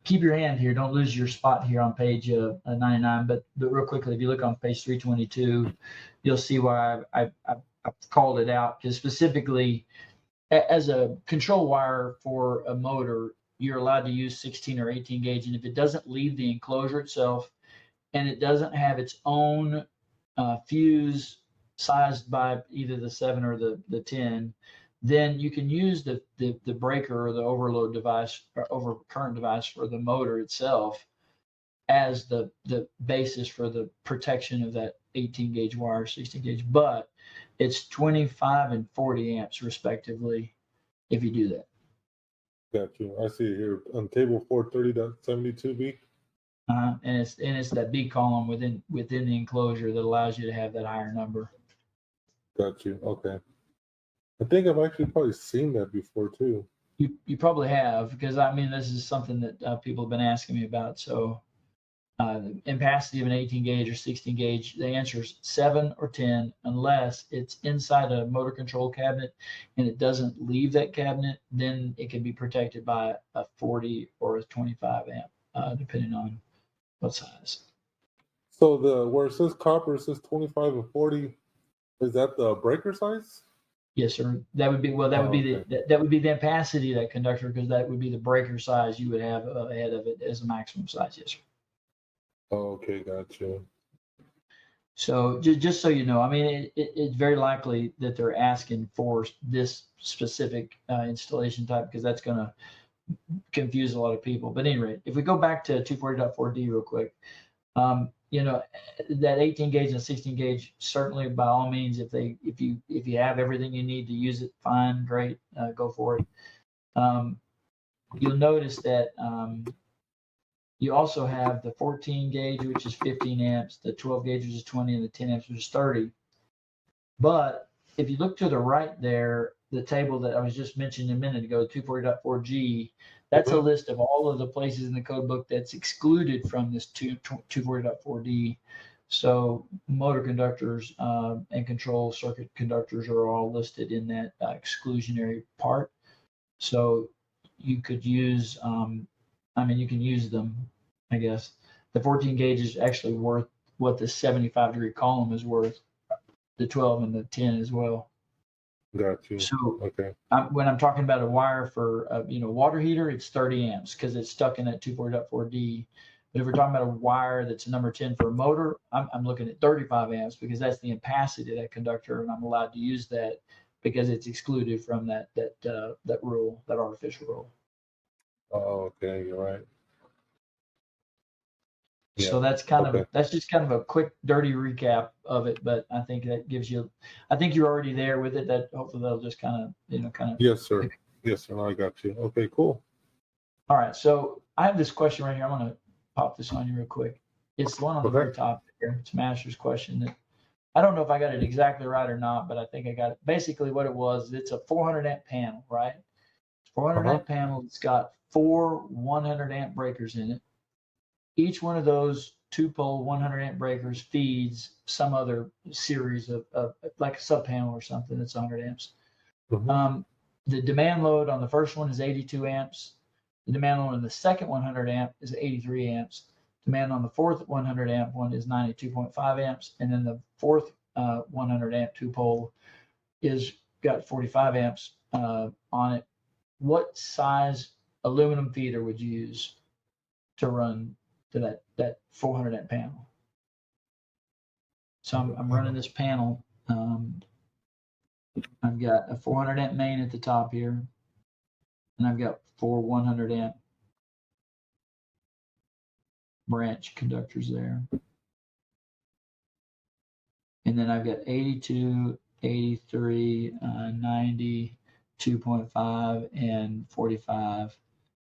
B: Keep your hand here. Don't lose your spot here on page 99. But real quickly, if you look on page 322, you'll see why I've called it out, because specifically as a control wire for a motor, you're allowed to use 16 or 18 gauge, and if it doesn't leave the enclosure itself and it doesn't have its own fuse sized by either the 7 or the 10, then you can use the breaker or the overload device or overcurrent device for the motor itself as the basis for the protection of that 18 gauge wire, 16 gauge, but it's 25 and 40 amps respectively if you do that.
A: Got you. I see it here on table 430.72B.
B: And it's that B column within the enclosure that allows you to have that higher number.
A: Got you. Okay. I think I've actually probably seen that before too.
B: You probably have, because I mean this is something that people have been asking me about. So ampacity of an 18 gauge or 16 gauge, the answer is 7 or 10 unless it's inside a motor control cabinet and it doesn't leave that cabinet. Then it can be protected by a 40 or a 25 amp, depending on what size.
A: So where it says copper, it says 25 and 40. Is that the breaker size?
B: Yes, sir. That would be that would be the ampacity of that conductor, because that would be the breaker size you would have ahead of it as a maximum size. Yes, sir.
A: Oh, okay, got you.
B: So just so you know, I mean, it's very likely that they're asking for this specific installation type, because that's going to confuse a lot of people. But anyway, if we go back to 240.4D real quick, that 18 gauge and 16 gauge, certainly by all means, if you have everything you need to use it, fine, great, go for it. You'll notice that you also have the 14 gauge, which is 15 amps, the 12 gauge, which is 20, and the 10 amps, which is 30. But if you look to the right there, the table that I was just mentioning a minute ago, 240.4G, that's a list of all of the places in the code book that's excluded from this 240.4D. So motor conductors and control circuit conductors are all listed in that exclusionary part. So you could use, you can use them, I guess. The 14 gauge is actually worth what the 75-degree column is worth, the 12 and the 10 as well.
A: Got you.
B: So
A: Okay.
B: when I'm talking about a wire for a water heater, it's 30 amps because it's stuck in that 240.4D. But if we're talking about a wire that's a number 10 for a motor, I'm looking at 35 amps because that's the ampacity of that conductor, and I'm allowed to use that because it's excluded from that rule, that artificial rule.
A: Oh, okay, you're right.
B: So
A: Yeah.
B: that's just kind of a quick, dirty recap of it. But I think that gives you, I think you're already there with it. That hopefully that'll just kind of.
A: Yes, sir. Yes, sir. I got you. Okay, cool.
B: All right. So I have this question right here. I'm going to pop this on you real quick. It's the one on the very top here. It's Master's question. That I don't know if I got it exactly right or not, but I think I got it. Basically, what it was, it's a 400 amp panel, right? 400 amp panel. It's got 4 100 amp breakers in it. Each one of those 2-pole 100 amp breakers feeds some other series of like a sub panel or something that's 100 amps.
A: Mm-hmm.
B: The demand load on the first one is 82 amps. The demand load on the second 100 amp is 83 amps. Demand on the fourth 100 amp one is 92.5 amps. And then the fourth 100 amp 2-pole is got 45 amps on it. What size aluminum feeder would you use to run to that 400 amp panel? So I'm running this panel. I've got a 400 amp main at the top here, and I've got 4 100 amp branch conductors there. And then I've got 82, 83, 90, 2.5, and 45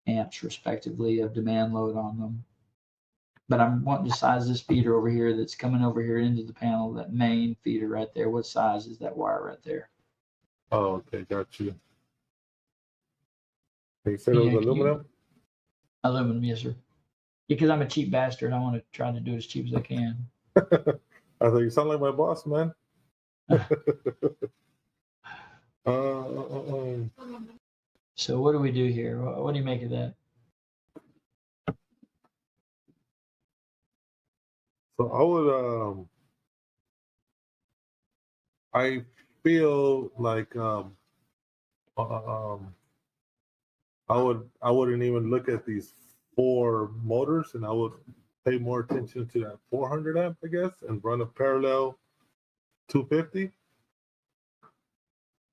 B: amps respectively of demand load on them. But I'm wanting to size this feeder over here that's coming over here into the panel, that main feeder right there. What size is that wire right there?
A: Oh, okay, got you. You said it was aluminum?
B: Aluminum, yes, sir. Because I'm a cheap bastard, I want to try to do it as cheap as I can.
A: I thought you sound like my boss, man.
B: So what do we do here? What do you make of that?
A: So I feel like I wouldn't even look at these 4 motors, and I would pay more attention to that 400 amp, I guess, and run a parallel 250.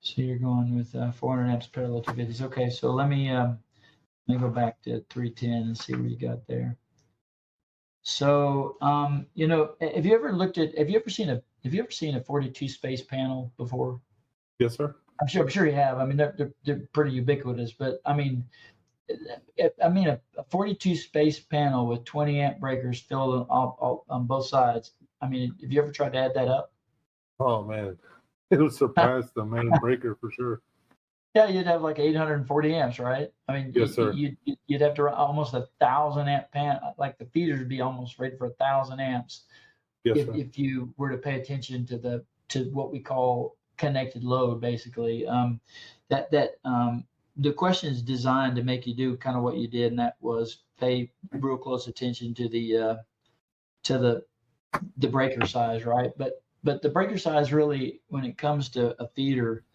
B: So you're going with 400 amps parallel 250s. Okay, so let me go back to 310 and see what you got there. So have you ever seen a 42 space panel before?
A: Yes, sir.
B: I'm sure you have. I mean, they're pretty ubiquitous, but I mean a 42 space panel with 20 amp breakers filled on both sides. I mean, have you ever tried to add that up?
A: Oh man, it'll surpass the main breaker for sure.
B: Yeah, you'd have like 840 amps, right? I mean,
A: yes, sir.
B: You'd have to run almost 1,000 amp panel. Like the feeders would be almost rated for 1,000 amps.
A: Yes,
B: if you were to pay attention to what we call connected load, basically. The question is designed to make you do kind of what you did, and that was pay real close attention to the breaker size, right? But the breaker size really, when it comes to a feeder,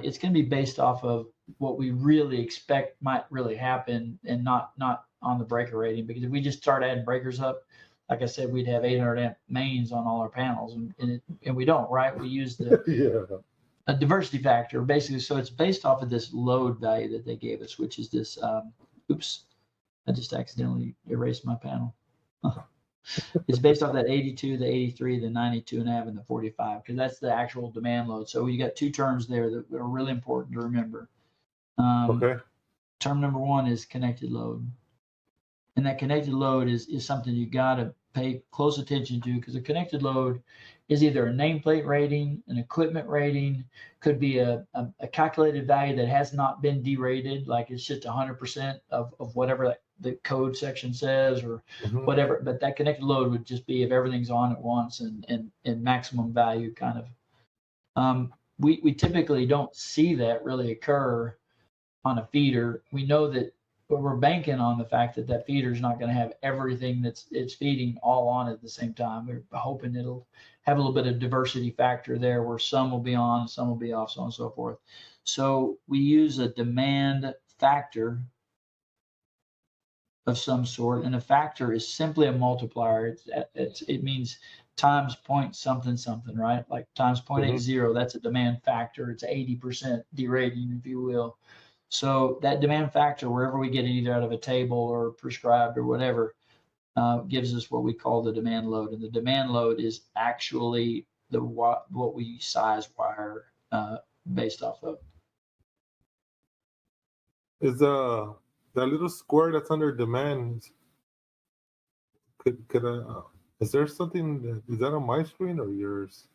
B: it's going to be based off of what we really expect might really happen, and not on the breaker rating. Because if we just start adding breakers up, like I said, we'd have 800 amp mains on all our panels, and we don't, right? We use the a diversity factor, basically. So it's based off of this load value that they gave us, which is this. Oops, I just accidentally erased my panel. It's based off that 82, the 83, the 92 and a half, and the 45, because that's the actual demand load. So you got 2 terms there that are really important to remember.
A: Okay.
B: Term number 1 is connected load. And that connected load is something you got to pay close attention to, because a connected load is either a nameplate rating, an equipment rating, could be a calculated value that has not been derated, like it's just 100% of whatever the code section says, or whatever. But that connected load would just be if everything's on at once and maximum value kind of. We typically don't see that really occur on a feeder, we know that we're banking on the fact that that feeder is not going to have everything it's feeding all on at the same time. We're hoping it'll have a little bit of diversity factor there where some will be on, some will be off, so on and so forth. So we use a demand factor of some sort, and a factor is simply a multiplier. It means times point something something, right? Like times 0.80, that's a demand factor. It's 80% derating, if you will. So that demand factor, wherever we get it, either out of a table or prescribed or whatever, gives us what we call the demand load. And the demand load is actually what we size wire based off of.
A: Is that little square that's under demand? Could I? Is there something? Is that on my screen or yours?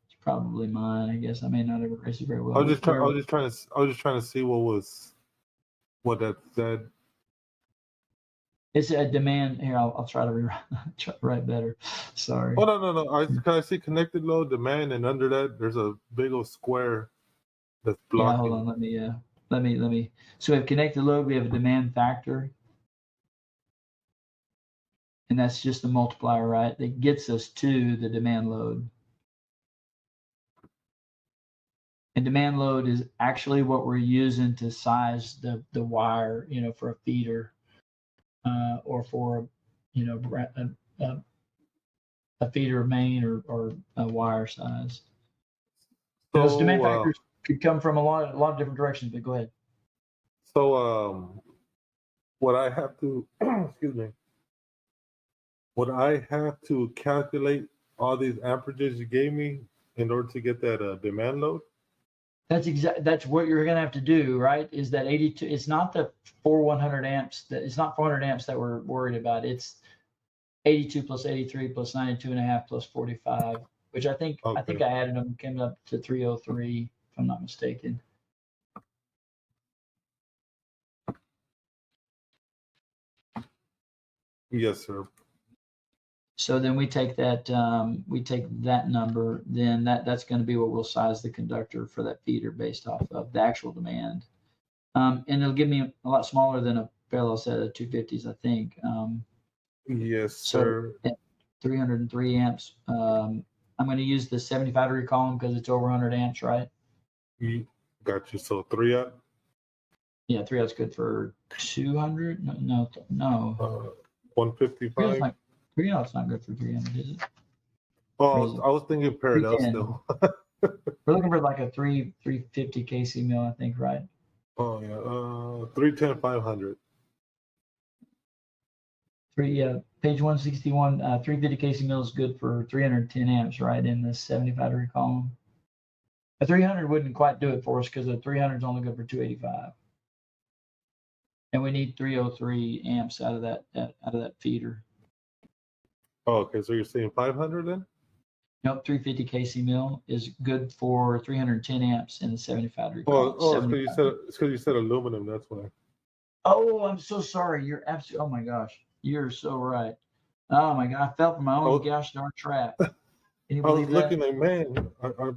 B: It's probably mine. I guess I may not have erased it very well.
A: I was just trying to see what that said.
B: It's a demand. Here, I'll try to write better. Sorry.
A: Oh no! Can I see connected load demand, and under that there's a big old square that's blocking.
B: Yeah, hold on. Let me. So we have connected load. We have a demand factor, and that's just the multiplier, right? That gets us to the demand load. And demand load is actually what we're using to size the wire, for a feeder, or for, a feeder main or a wire size. So, those demand factors could come from a lot of different directions, but go ahead.
A: So what I have to excuse me, would I have to calculate all these amperages you gave me in order to get that demand load?
B: That's what you're going to have to do, right? Is that 82? It's not the 100 amps. It's not 400 amps that we're worried about. It's 82 plus 83 plus 92.5 plus 45, which I think I added them, came up to 303, if I'm not mistaken.
A: Yes, sir.
B: So then we take that number, then that's going to be what we'll size the conductor for that feeder based off of the actual demand. And it'll give me a lot smaller than a parallel set of 250s, I think.
A: Yes, sir.
B: So at 303 amps, I'm going to use the 75 degree column because it's over 100 amps, right?
A: Got you. So 3 out?
B: Yeah, 3 out's good for 200? No.
A: 155?
B: 3 out's not good for 300, is it?
A: Oh, I was thinking parallel still.
B: We're looking for like a 350 kc mil, I think, right?
A: Oh, yeah. 310, 500.
B: Page 161, 350 kc mil is good for 310 amps, right, in the 75 degree column. A 300 wouldn't quite do it for us because a 300 is only good for 285. And we need 303 amps out of that feeder.
A: Oh, okay. So you're saying 500 then?
B: Nope, 350 kc mil is good for 310 amps in the 75 degree column.
A: It's because you said aluminum. That's why.
B: Oh, I'm so sorry. You're absolutely. Oh my gosh, you're so right. Oh my God, I fell for my own gosh darn trap. Can you believe that?
A: I was looking at, man,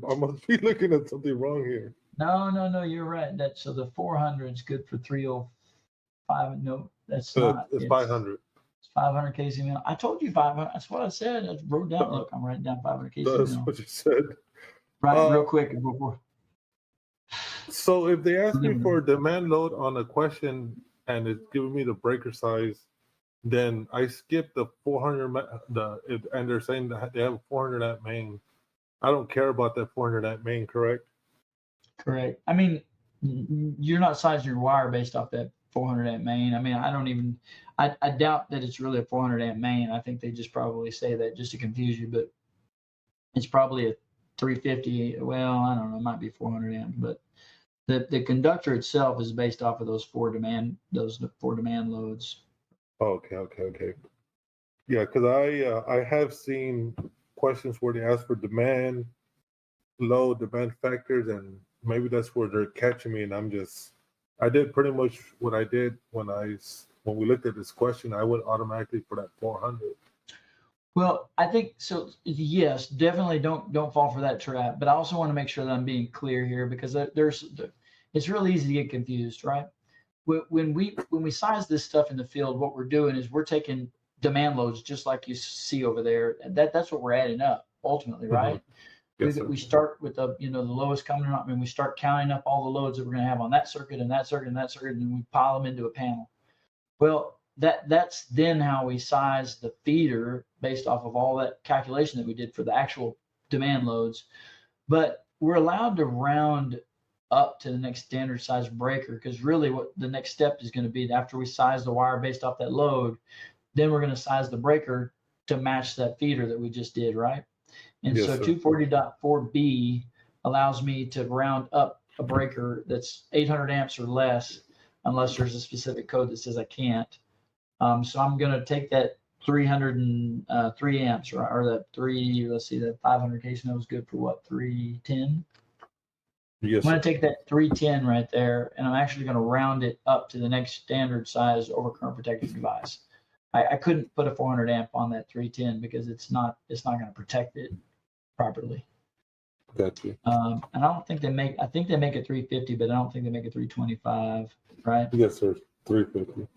A: I must be looking at something wrong here.
B: No, you're right. So the 400 is good for 305. No, that's not.
A: It's 500.
B: It's 500 kc mil. I told you 500. That's what I said. I wrote down. Look, I'm writing down 500 kc mil.
A: That's what you said.
B: Right, real quick.
A: So if they ask me for a demand load on a question and it's giving me the breaker size, then I skip the 400. And they're saying that they have a 400 amp main. I don't care about that 400 amp main, correct?
B: Correct. I mean, you're not sizing your wire based off that 400 amp main. I mean, I doubt that it's really a 400 amp main. I think they just probably say that just to confuse you, but it's probably a 350. Well, I don't know. It might be 400 amps, but the conductor itself is based off of those four demand loads.
A: Okay. Yeah, because I have seen questions where they ask for demand load, demand factors, and maybe that's where they're catching me. And I did pretty much what I did when we looked at this question. I went automatically for that 400.
B: Well, I think so. Yes, definitely don't fall for that trap. But I also want to make sure that I'm being clear here because it's really easy to get confused, right? When we size this stuff in the field, what we're doing is we're taking demand loads just like you see over there, and that's what we're adding up ultimately, right?
A: Yes, sir.
B: We start with the the lowest common denominator. I mean, we start counting up all the loads that we're going to have on that circuit and that circuit and that circuit, and then we pile them into a panel. Well, that's then how we size the feeder based off of all that calculation that we did for the actual demand loads. But we're allowed to round up to the next standard size breaker, because really what the next step is going to be, after we size the wire based off that load, then we're going to size the breaker to match that feeder that we just did, right? And
A: Yes,
B: so
A: sir.
B: 240.4b allows me to round up a breaker that's 800 amps or less, unless there's a specific code that says I can't. So I'm going to take that 303 amps, or that let's see, that 500 case note is good for what, 310?
A: Yes,
B: I'm
A: sir.
B: going to take that 310 right there, and I'm actually going to round it up to the next standard size overcurrent protective device. I couldn't put a 400 amp on that 310 because it's not going to protect it properly.
A: Gotcha.
B: And I don't think I think they make a 350, but I don't think they make a 325, right?
A: Yes, sir. 350.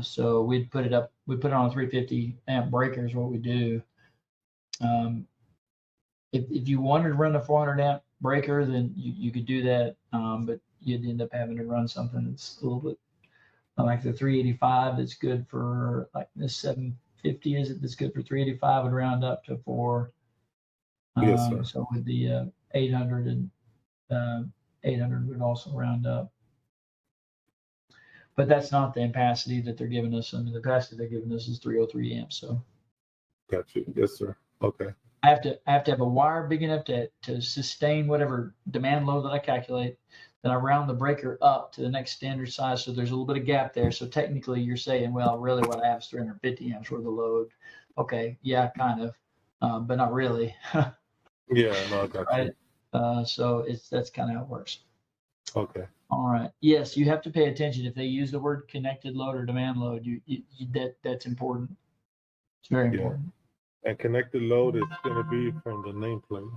B: So we put it on a 350 amp breaker is what we do. If you wanted to run a 400 amp breaker, then you could do that, but you'd end up having to run something that's a little bit like the 385 that's good for, like this 750 is it, that's good for 385 would round up to 4.
A: Yes, sir.
B: So with the 800 and 800 would also round up. But that's not the ampacity that they're giving us. I mean, the capacity they're giving us is 303 amps. So
A: Gotcha. Yes, sir. Okay.
B: I have to have a wire big enough to sustain whatever demand load that I calculate. Then I round the breaker up to the next standard size, so there's a little bit of gap there. So technically, you're saying, well, really, what I have is 350 amps worth of load. Okay, yeah, kind of, but not really.
A: Yeah, no, I got
B: Right. So that's kind of how it works.
A: Okay.
B: All right. Yes, you have to pay attention if they use the word connected load or demand load. That's important. It's very important.
A: And connected load is going to be from the nameplate.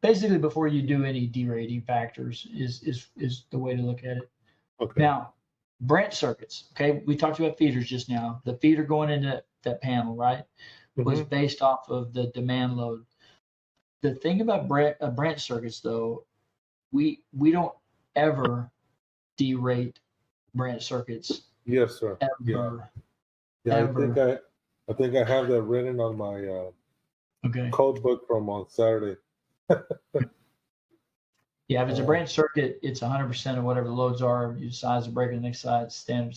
B: Basically, before you do any derating factors is the way to look at it.
A: Okay.
B: Now, branch circuits. Okay, we talked about feeders just now. The feeder going into that panel, right, was based off of the demand load. The thing about branch circuits, though, we don't ever derate branch circuits.
A: Yes, sir.
B: Ever.
A: Yeah.
B: Ever.
A: I think I have that written on my code book from on Saturday.
B: Yeah, if it's a branch circuit, it's 100% of whatever the loads are. You size the breaker, the next size, standard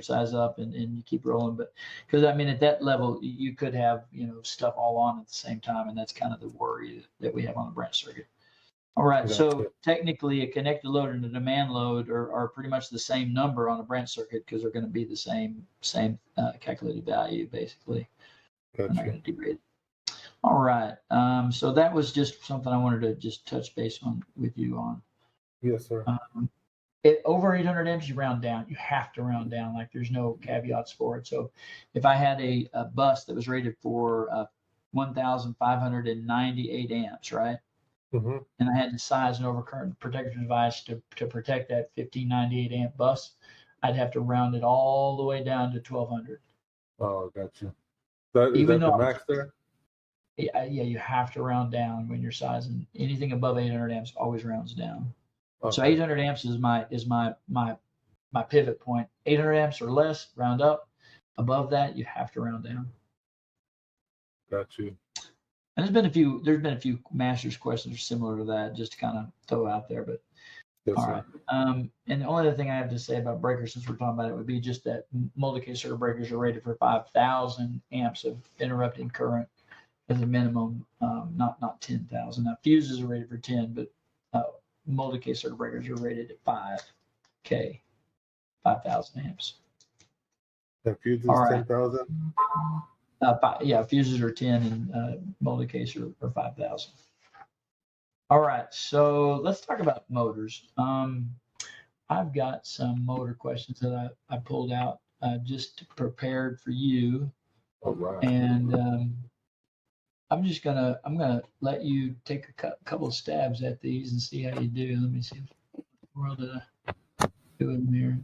B: size up, and you keep rolling. But because I mean, at that level, you could have stuff all on at the same time, and that's kind of the worry that we have on the branch circuit. All right, so technically, a connected load and a demand load are pretty much the same number on a branch circuit, because they're going to be the same calculated value, basically.
A: Gotcha.
B: I'm not going to derate it. All right, so that was just something I wanted to just touch base on with you on.
A: Yes, sir.
B: Over 800 amps, you round down. You have to round down. Like, there's no caveats for it. So if I had a bus that was rated for 1,598 amps, right?
A: And
B: I had to size an overcurrent protective device to protect that 1598 amp bus, I'd have to round it all the way down to 1200.
A: Oh, gotcha. Is that the max there?
B: Yeah, you have to round down when you're sizing. Anything above 800 amps always rounds down. Okay. So 800 amps is my pivot point. 800 amps or less, round up. Above that, you have to round down.
A: Got you.
B: And there's been a few master's questions similar to that, just to kind of throw out there. But
A: yes,
B: all
A: sir.
B: right. And the only other thing I have to say about breakers, since we're talking about it, would be just that multi-case circuit breakers are rated for 5,000 amps of interrupting current as a minimum, not 10,000. Now, fuses are rated for 10, but multi-case circuit breakers are rated at 5,000 amps.
A: And fuses 10,000?
B: Yeah, fuses are 10 and multi-case are 5,000. All right, so let's talk about motors. I've got some motor questions that I pulled out just prepared for you.
A: All right.
B: And I'm gonna let you take a couple of stabs at these and see how you do. Let me see. What world did I do in here?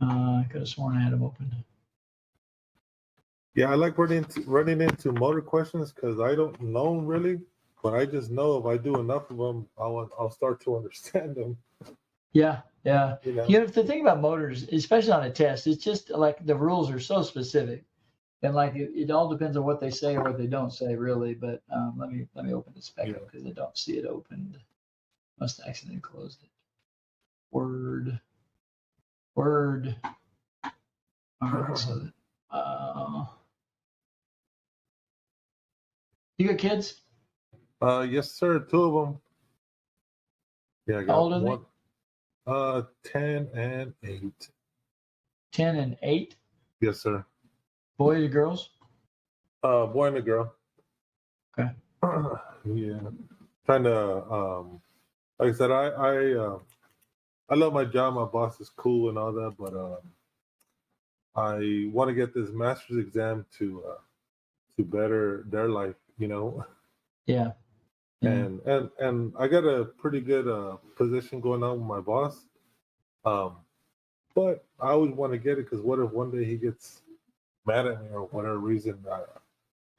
B: I could have sworn I had them open.
A: Yeah, I like running into motor questions because I don't know 'em really, but I just know if I do enough of them, I'll start to understand them.
B: Yeah, yeah.
A: You know.
B: You know, the thing about motors, especially on a test, it's just like the rules are so specific, and like it all depends on what they say or what they don't say, really. But let me open this back up because I don't see it opened. Must have accidentally closed it. Word. All right, so you got kids?
A: Yes, sir. Two of them. Yeah, I
B: How old
A: got
B: are they?
A: one. 10 and 8.
B: 10 and 8.
A: Yes, sir.
B: Boys or girls?
A: Boy and a girl.
B: Okay.
A: Yeah. Trying to like I said, I love my job. My boss is cool and all that, but I want to get this master's exam to better their life, you know.
B: Yeah. Yeah.
A: And I got a pretty good position going on with my boss. But I always want to get it because what if one day he gets mad at me or whatever reason?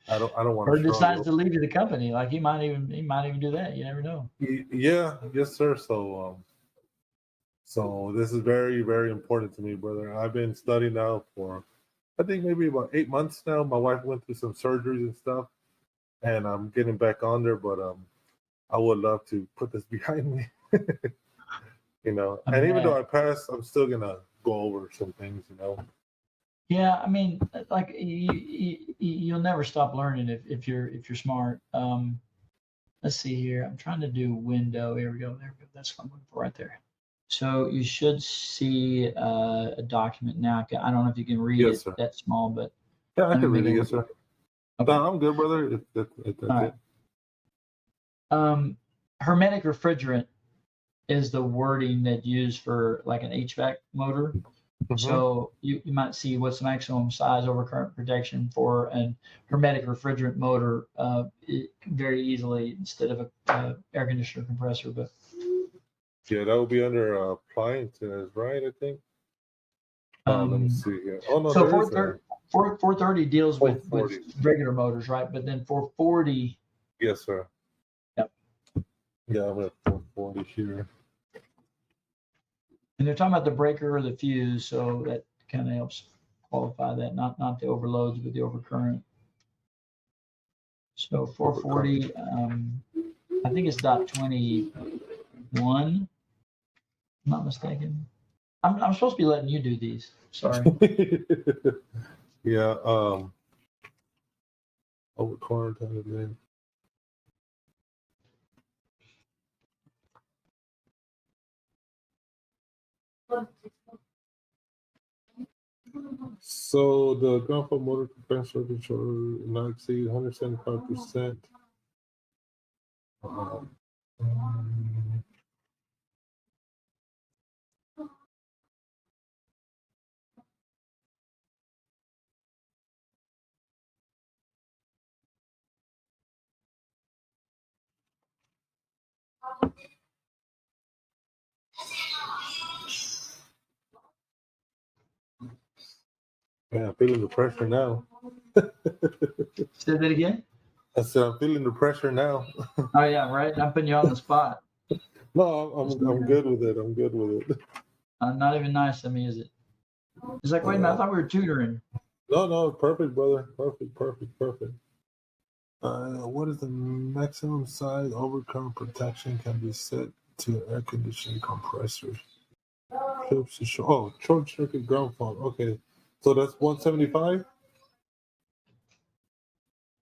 A: I don't want
B: Or
A: to
B: decides
A: struggle.
B: to leave you the company. Like he might even do that. You never know.
A: Yeah, yes, sir. So this is very, very important to me, brother. I've been studying now for I think maybe about 8 months now. My wife went through some surgeries and stuff, and I'm getting back on there. But I would love to put this behind me, you know.
B: I
A: And
B: mean,
A: even though I passed, I'm still gonna go over some things, you know.
B: yeah. I mean, like you'll never stop learning if you're smart. Let's see here. I'm trying to do window. Here we go. There we go. That's what I'm looking for right there. So you should see a document now. I don't know if you can read
A: Yes,
B: it
A: sir.
B: that small, but
A: Yeah, I
B: let me
A: can read
B: make
A: it.
B: it.
A: Yes, sir.
B: Okay.
A: No, I'm good, brother. If
B: All
A: that's
B: right.
A: it.
B: Hermetic refrigerant is the wording that used for like an HVAC motor.
A: Mm-hmm.
B: So you might see what's the maximum size overcurrent protection for an hermetic refrigerant motor very easily instead of a air conditioner compressor. But
A: Yeah, that will be under appliances, right? I think. Let me
B: um,
A: see here. Oh no,
B: so
A: there is a
B: 430 deals with
A: 440.
B: regular motors, right? But then 440.
A: Yes, sir.
B: Yep.
A: Yeah, I'm at 440 here.
B: And they're talking about the breaker or the fuse, so that kind of helps qualify that, not the overloads, but the overcurrent. So 440, I think it's dot 21. I'm not mistaken. I'm supposed to be letting you do these. Sorry.
A: Yeah. Over quarantine again. So the ground fault motor compressor controller not exceed 175%. Yeah, I'm feeling the pressure now.
B: Say that again.
A: I said I'm feeling the pressure now.
B: Oh yeah, right. I'm putting you on the spot.
A: No, I'm good with it. I'm good with it.
B: Not even nice of me, is it? It's like, wait a minute, I thought we were tutoring.
A: No, perfect, brother. Perfect. What is the maximum size overcurrent protection can be set to air conditioning compressor? Short circuit ground fault. Okay, so that's 175.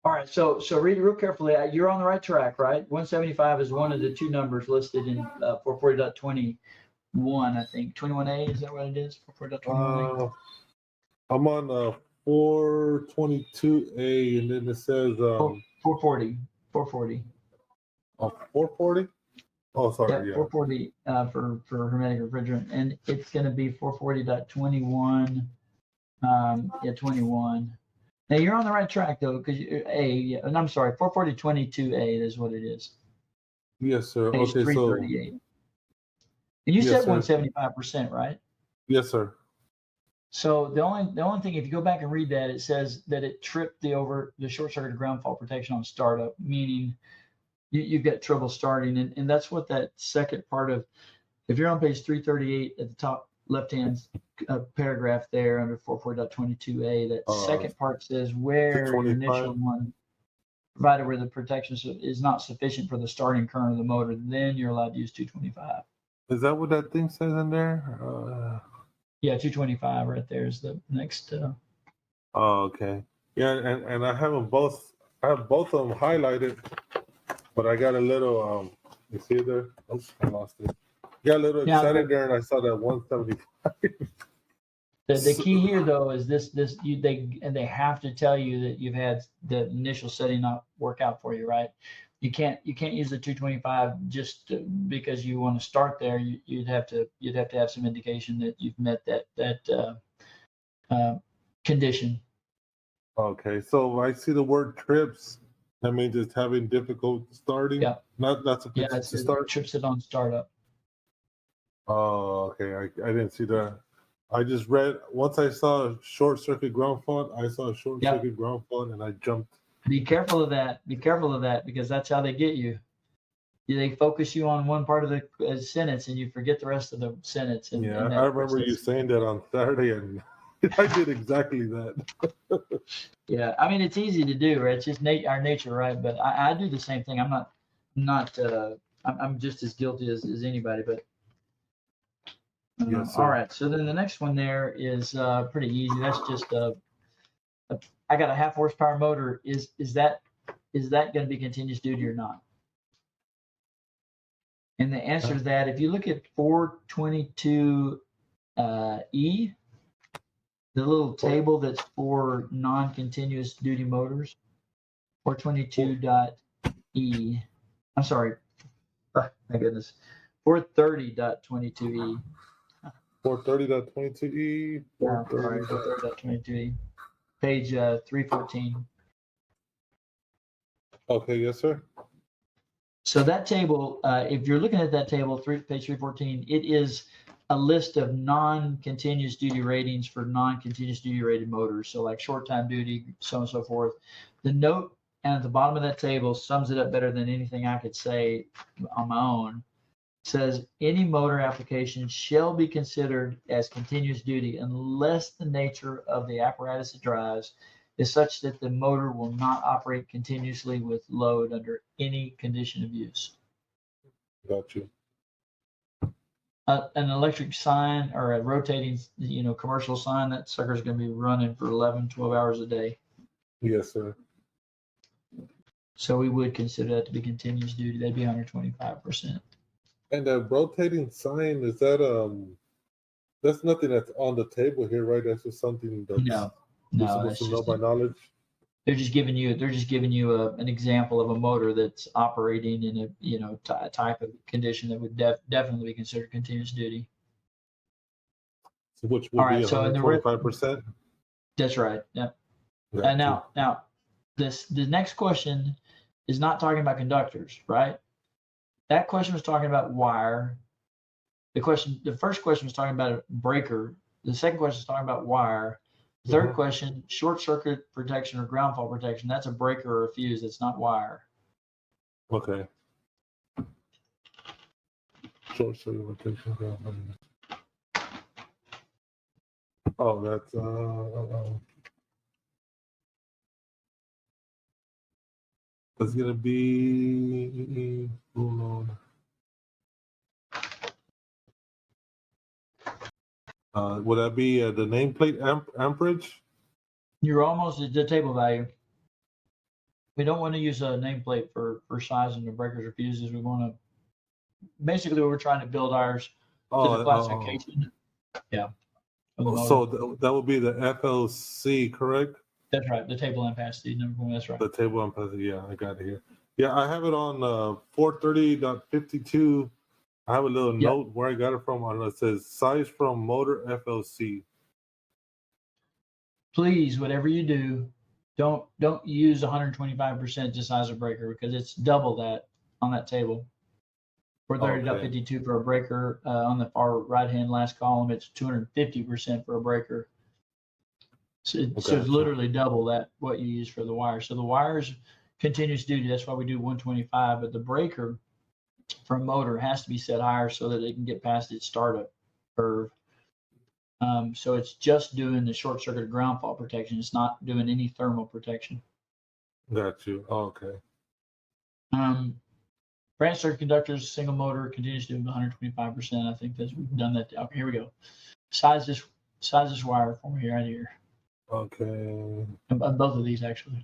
B: All right, so read it real carefully. You're on the right track, right? 175 is one of the two numbers listed in 440.21, I think. 21A, is that what it is? 440.21A?
A: I'm on 422A, and then it says
B: 440. 440.
A: 440. Oh,
B: Yeah,
A: sorry, yeah.
B: 440 for hermetic refrigerant, and it's going to be 440.21. Yeah, 21. Now you're on the right track though, because yeah, and I'm sorry, 440.22A is what it is.
A: Yes, sir.
B: Page
A: Okay, so
B: 338. And you
A: yes,
B: said
A: sir.
B: 175%, right?
A: Yes, sir.
B: So the only thing, if you go back and read that, it says that it tripped the short circuit ground fault protection on startup, meaning you've got trouble starting, and that's what that second part of. If you're on page 338 at the top left-hand paragraph there under 44.22A, that second part says where your initial
A: 225.
B: one, provided where the protection is not sufficient for the starting current of the motor, then you're allowed to use 225.
A: Is that what that thing says in there?
B: Yeah, 225 right there is the next.
A: Oh, okay. Yeah, and I have them both. I have both of them highlighted, but I got a little. You see it there? Oops, I lost it. Got a little
B: Now,
A: excited there, and I saw that 175.
B: the key here though is they have to tell you that you've had the initial setting not work out for you, right? You can't use the 225 just because you want to start there. You'd have to have some indication that you've met that condition.
A: Okay, so I see the word trips. That means it's having difficult starting.
B: Yeah,
A: Not
B: yeah,
A: sufficient to
B: it
A: start.
B: trips it on startup.
A: Oh, okay. I didn't see that. I just read once I saw a short circuit ground fault. I saw a short
B: Yeah,
A: circuit ground fault, and I jumped.
B: be careful of that. Be careful of that because that's how they get you. They focus you on one part of the sentence and you forget the rest of the sentence,
A: Yeah,
B: and
A: I
B: that
A: remember you
B: that's
A: saying that on Saturday, and I did exactly that.
B: yeah. I mean, it's easy to do, right? It's just our nature, right? But I do the same thing. I'm not. I'm just as guilty as anybody. But
A: Yes,
B: all
A: sir.
B: right. So then the next one there is pretty easy. That's just I got a half horsepower motor. Is that going to be continuous duty or not? And the answer is that if you look at 422 E, the little table that's for non-continuous duty motors, 422.E. I'm sorry. Oh, my goodness. 430.22E.
A: 430.22E.
B: Yeah, sorry.
A: 430.
B: 430.22E. Page 314.
A: Okay, yes, sir.
B: So that table, if you're looking at that table, page 314, it is a list of non-continuous duty ratings for non-continuous duty rated motors. So like short time duty, so on and so forth. The note at the bottom of that table sums it up better than anything I could say on my own. It says any motor application shall be considered as continuous duty unless the nature of the apparatus it drives is such that the motor will not operate continuously with load under any condition of use.
A: Got you.
B: An electric sign or a rotating, commercial sign, that sucker's going to be running for 11, 12 hours a day.
A: Yes, sir.
B: So we would consider that to be continuous duty. That'd be 125%.
A: And that rotating sign, is that that's nothing that's on the table here, right? That's just something that's
B: No,
A: you're
B: no,
A: supposed
B: that's
A: to know
B: just
A: by knowledge.
B: they're just giving you an example of a motor that's operating in a type of condition that would definitely be considered continuous duty.
A: So which
B: All
A: would be
B: right, so in the
A: 125%.
B: that's right. Yeah.
A: Got you.
B: Now the next question is not talking about conductors, right? That question was talking about wire. The first question was talking about a breaker. The second question is talking about wire. The third question, short circuit protection or ground fault protection. That's a breaker or a fuse. It's not wire.
A: Okay. Short circuit rotation. Oh, that's that's gonna be hold on. Would that be the nameplate amperage?
B: You're almost at the table value. We don't want to use a nameplate for sizing the breakers or fuses. We want to basically we're trying to build ours to the classification. Yeah.
A: So that would be the FLC, correct?
B: That's right. The table ampacity number one. That's right.
A: The table ampacity. Yeah, I got it here. Yeah, I have it on 430.52. I have a little note where I got it from. And it says size from motor FLC.
B: Please, whatever you do, Don't use 125% to size a breaker because it's double that on that table. For
A: Okay.
B: 30.52 for a breaker, on the far right hand last column, it's 250% for a breaker. So it's
A: Gotcha.
B: literally double that what you use for the wire. So the wire's continuous duty. That's why we do 125. But the breaker for a motor has to be set higher so that it can get past its startup curve. So it's just doing the short circuit ground fault protection. It's not doing any thermal protection.
A: Got you. Okay.
B: Branch circuit conductors, single motor, continuous duty 125%. I think that's we've done that. Okay, here we go. Size this wire for me right here.
A: Okay.
B: Both of these actually.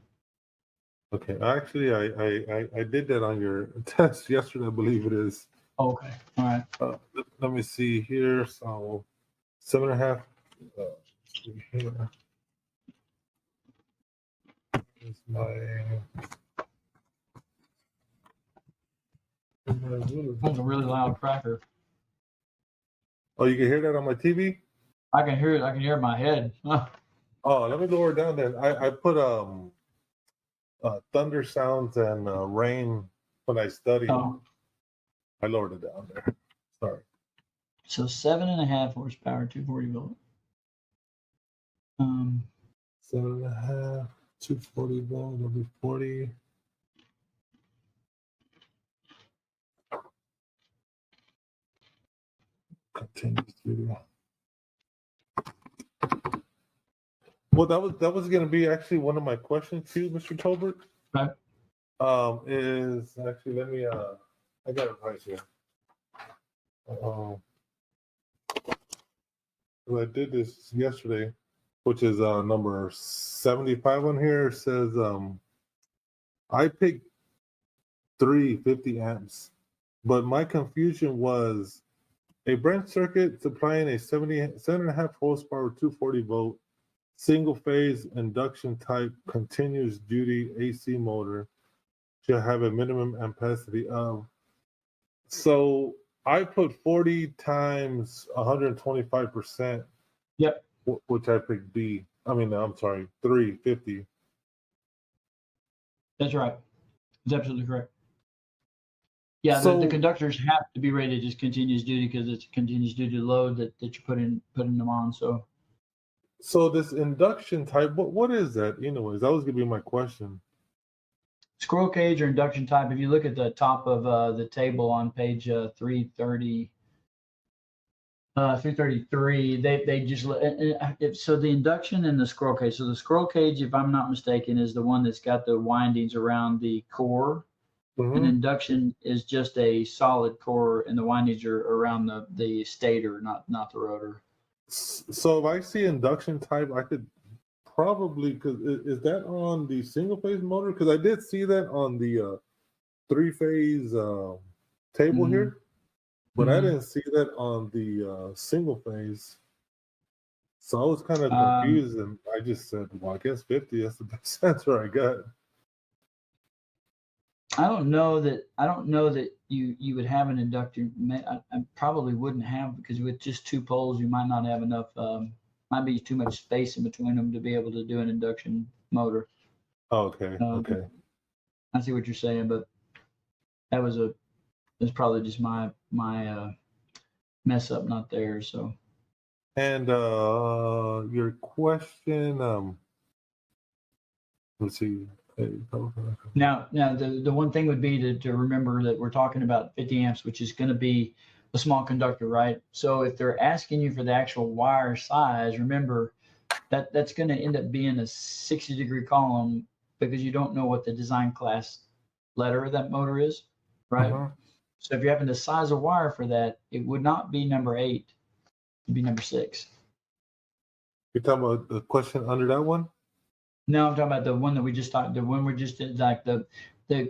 A: Okay. Actually, I did that on your test yesterday, I believe it is.
B: Okay. All right.
A: Let me see here. So 7.5. Here is my.
B: That's a really loud cracker.
A: Oh, you can hear that on my TV?
B: I can hear it. I can hear it in my head.
A: Oh, let me lower it down then. I put thunder sounds and rain when I study.
B: Oh.
A: I lowered it down there. Sorry.
B: So 7.5 horsepower, 240 volt.
A: 7.5, 240 volt, it'll be 40. Continuous duty. Well, that was going to be actually one of my questions to you, Mr. Tolbert.
B: Right.
A: Is actually let me I got it right here. I did this yesterday, which is number 75 on here. It says I picked 350 amps, but my confusion was a branch circuit supplying a 7.5 horsepower 240 volt single phase induction type continuous duty AC motor should have a minimum ampacity of. So I put 40 times 125%.
B: Yep.
A: Which I picked B. I mean, I'm sorry, 350.
B: That's right. That's absolutely correct. Yeah,
A: So
B: the conductors have to be rated as continuous duty because it's a continuous duty load that you're putting them on. So
A: this induction type, what is that? Anyways, that was gonna be my question.
B: squirrel cage or induction type. If you look at the top of the table on page 330, 333, they just so the induction and the squirrel cage. So the squirrel cage, if I'm not mistaken, is the one that's got the windings around the core. And induction is just a solid core, and the windings are around the stator, not the rotor.
A: So if I see induction type, I could probably, because is that on the single phase motor? Because I did see that on the 3-phase table here, but I didn't see that on the single phase. So I was kind of confused, and I just said, well, I guess 50, that's the best answer I got.
B: I don't know that you would have an inductor. I probably wouldn't have, because with just two poles, you might not have enough. Might be too much space in between them to be able to do an induction motor.
A: Okay. Okay.
B: I see what you're saying, but that's probably just my mess up, not theirs. So.
A: And your question, let's see.
B: Now the one thing would be to remember that we're talking about 50 amps, which is going to be a small conductor, right? So if they're asking you for the actual wire size, remember that's going to end up being a 60-degree column, because you don't know what the design class letter of that motor is, right? So if you're having to size a wire for that, it would not be number 8, it'd be number 6.
A: You're talking about the question under that one?
B: No, I'm talking about the one that we just talked. The one we just did, like the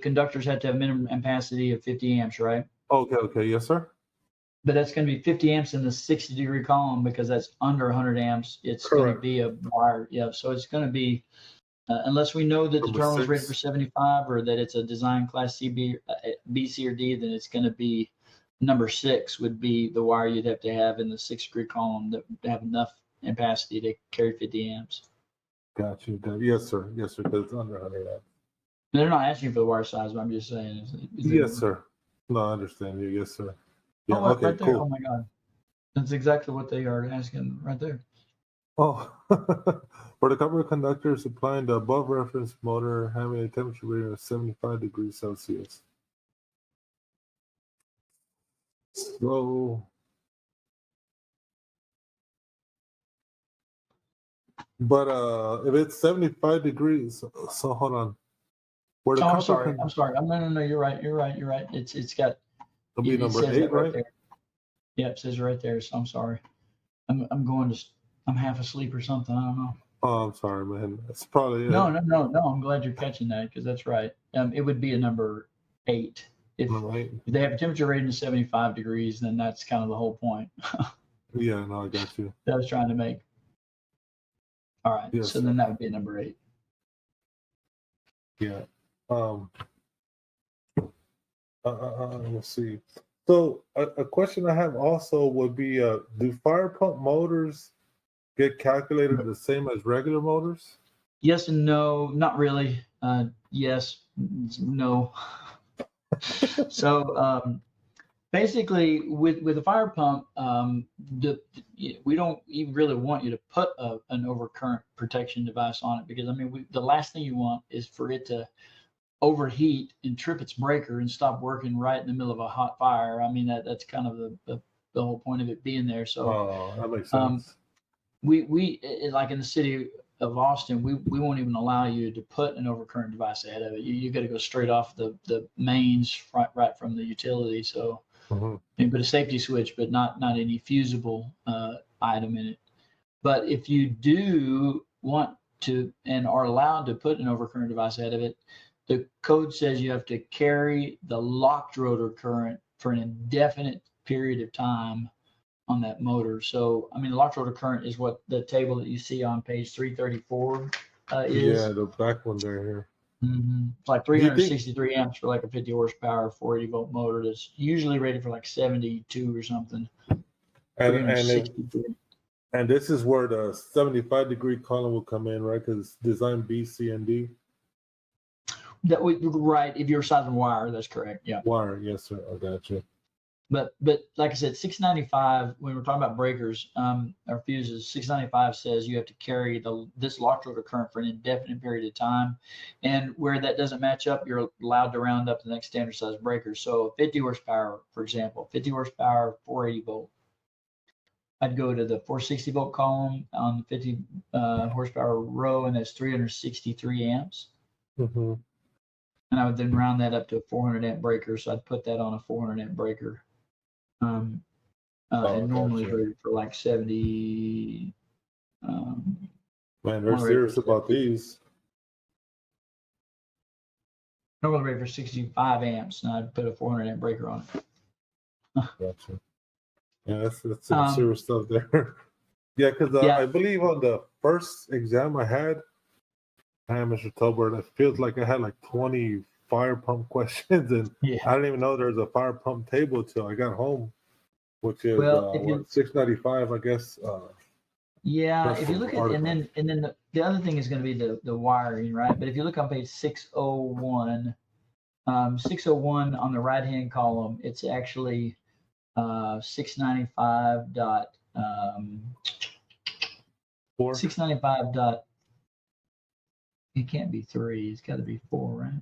B: conductors have to have minimum ampacity of 50 amps, right?
A: Okay, yes, sir.
B: But that's going to be 50 amps in the 60-degree column, because that's under 100 amps. It's
A: Correct.
B: going to be a wire, yeah. So it's going to be, unless we know that the terminal is rated for 75, or that it's a design class B, C, or D, then it's going to be number 6 would be the wire you'd have to have in the 6-degree column that would have enough ampacity to carry 50 amps.
A: Got you. Yes, sir. Yes, sir. Because it's under 100 amps.
B: They're not asking you for the wire size, but I'm just saying. Is it,
A: Yes, sir. No, I understand you. Yes, sir. Yeah.
B: oh,
A: Okay.
B: right there. Oh
A: Cool.
B: my God. That's exactly what they are asking right there.
A: Oh, for the copper conductor supplying the above reference motor having a temperature reading of 75 degrees Celsius. So, but if it's 75 degrees, so hold on. Where the
B: Oh, I'm
A: copper
B: sorry.
A: can
B: I'm sorry. No. You're right. You're right. It's got.
A: it'll be
B: It
A: number
B: says
A: 8,
B: that right
A: right?
B: there. Yeah, it says right there. So I'm sorry. I'm going to. I'm half asleep or something. I don't know.
A: Oh, I'm sorry, man. That's probably
B: No.
A: it.
B: I'm glad you're catching that because that's right. It would be a number 8 if
A: Number 8.
B: they have a temperature rating of 75 degrees. Then that's kind of the whole point
A: Yeah, no, I got you.
B: that I was trying to make. All right.
A: Yes,
B: So
A: sir.
B: then that would be a number 8.
A: Yeah. Let's see. So a question I have also would be, do fire pump motors get calculated the same as regular motors?
B: Yes and no. Not really. Yes. No. So basically, with a fire pump, we don't even really want you to put an overcurrent protection device on it because I mean, the last thing you want is for it to overheat and trip its breaker and stop working right in the middle of a hot fire. I mean, that's kind of the whole point of it being there. So
A: Oh, that makes
B: um,
A: sense.
B: we like in the city of Austin, we won't even allow you to put an overcurrent device ahead of it. You got to go straight off the mains right from the utility. So
A: Mhm.
B: you put a safety switch, but not any fusible item in it. But if you do want to and are allowed to put an overcurrent device ahead of it, the code says you have to carry the locked rotor current for an indefinite period of time on that motor. So, I mean, the locked rotor current is what the table that you see on page 334
A: Yeah,
B: is.
A: the back one there here.
B: It's like
A: Do you think,
B: 363 amps for like a 50 horsepower, 480 volt motor that's usually rated for like 72 or something.
A: and if,
B: 363.
A: and this is where the 75-degree column will come in, right? Because it's design B, C, and D.
B: Right. If you're sizing wire, that's correct. Yeah.
A: Wire, yes, sir. I got you.
B: But like I said, 695, when we're talking about breakers or fuses, 695 says you have to carry this locked rotor current for an indefinite period of time. And where that doesn't match up, you're allowed to round up the next standard size breaker. So 50 horsepower, for example, 50 horsepower, 480 volt. I'd go to the 460 volt column on the 50 horsepower row, and that's 363 amps.
A: Mm-hmm.
B: And I would then round that up to a 400 amp breaker. So I'd put that on a 400 amp breaker. And normally
A: Gotcha.
B: rated for like 70.
A: Man, they're
B: Normally rated
A: serious
B: for
A: about
B: 70,
A: these.
B: normally rated for 65 amps, and I'd put a 400 amp breaker on it.
A: Gotcha. Yeah, that's some
B: Um,
A: serious stuff there. Yeah, because
B: yeah,
A: I believe on the first exam I had, Mr. Tolbert, it feels like I had like 20 fire pump questions, and
B: yeah.
A: I didn't even know there was a fire pump table till I got home, which is
B: Well, if you
A: 695, I guess.
B: if you look at
A: article.
B: and then the other thing is going to be the wiring, right? But if you look on page 601, 601 on the right hand column, it's actually 695 dot
A: 4.
B: 695 dot. It can't be 3. It's got to be 4, right?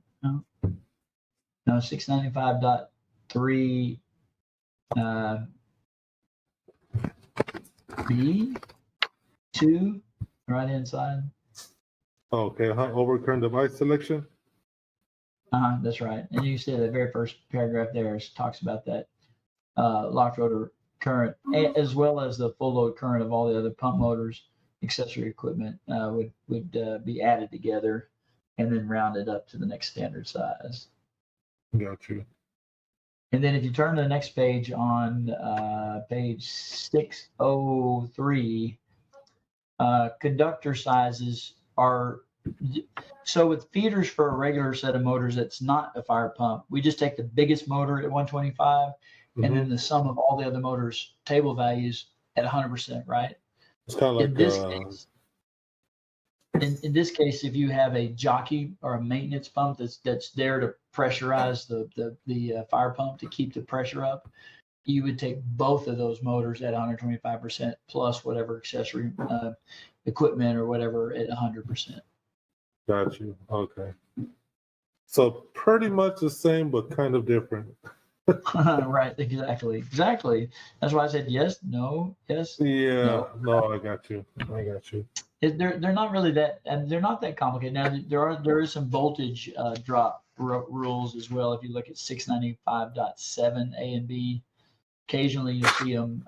B: No, 695.3 B2, right hand side.
A: Okay, overcurrent device selection.
B: That's right. And you see the very first paragraph there talks about that locked rotor current, as well as the full load current of all the other pump motors, accessory equipment would be added together and then rounded up to the next standard size.
A: Got you.
B: And then if you turn to the next page on page 603, conductor sizes are, so with feeders for a regular set of motors that's not a fire pump, we just take the biggest motor at 125 and then the sum of all the other motors' table values at 100%, right?
A: It's kind of
B: In
A: like
B: this case, in this case, if you have a jockey or a maintenance pump that's there to pressurize the fire pump to keep the pressure up, you would take both of those motors at 125% plus whatever accessory equipment or whatever at 100%.
A: Got you. Okay. So pretty much the same, but kind of different.
B: Right, exactly. That's why I said yes, no, yes.
A: Yeah. No, I got you.
B: They're not really that, and they're not that complicated. Now there is some voltage drop rules as well. If you look at 695.7 A and B, occasionally you'll see them,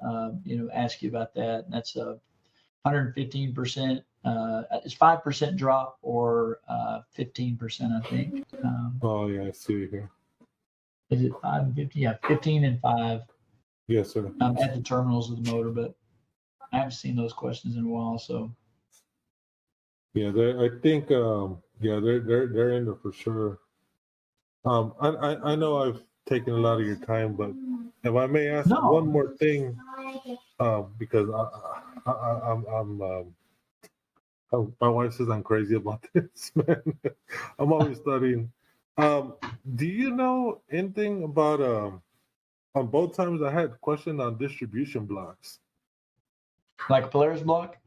B: ask you about that. And that's 115%. It's 5% drop or 15%, I think.
A: Oh yeah, I see it here.
B: Is it 5 and 15? Yeah, 15 and 5.
A: Yes, sir.
B: At the terminals of the motor, but I haven't seen those questions in a while. So
A: yeah, I think they're in there for sure. I know I've taken a lot of your time, but if I may ask one more thing, because my wife says I'm crazy about this, man. I'm always studying. Do you know anything about on both times I had a question on distribution blocks?
B: like a Polaris block?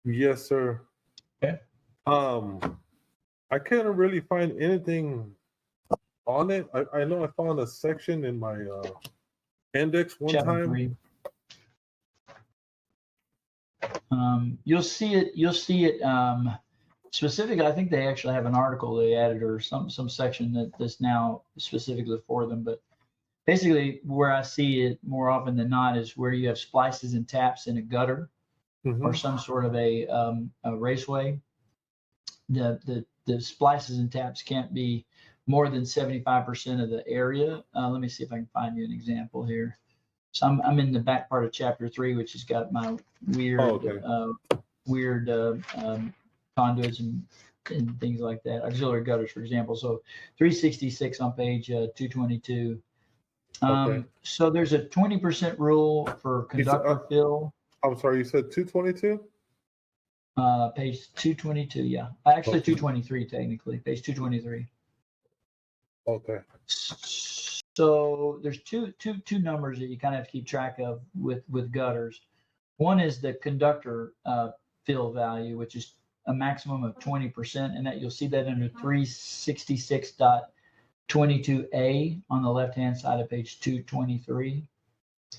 A: Yes, sir.
B: Okay.
A: I couldn't really find anything on it. I know I found a section in my index one
B: Chapter
A: time.
B: 3. You'll see it specifically. I think they actually have an article they added or some section that's now specifically for them. But basically, where I see it more often than not is where you have splices and taps in a gutter or some sort of a raceway. The splices and taps can't be more than 75% of the area. Let me see if I can find you an example here. So I'm in the back part of chapter 3, which has got my weird conduits and things like that, auxiliary gutters, for example. So 366 on page 222. So there's a 20% rule for conductor fill.
A: I'm sorry, you said 222?
B: Page 222, yeah. Actually, 223 technically, page 223.
A: Okay.
B: So there's two numbers that you kind of have to keep track of with gutters. One is the conductor fill value, which is a maximum of 20%, and that you'll see that under 366.22A on the left-hand side of page 223.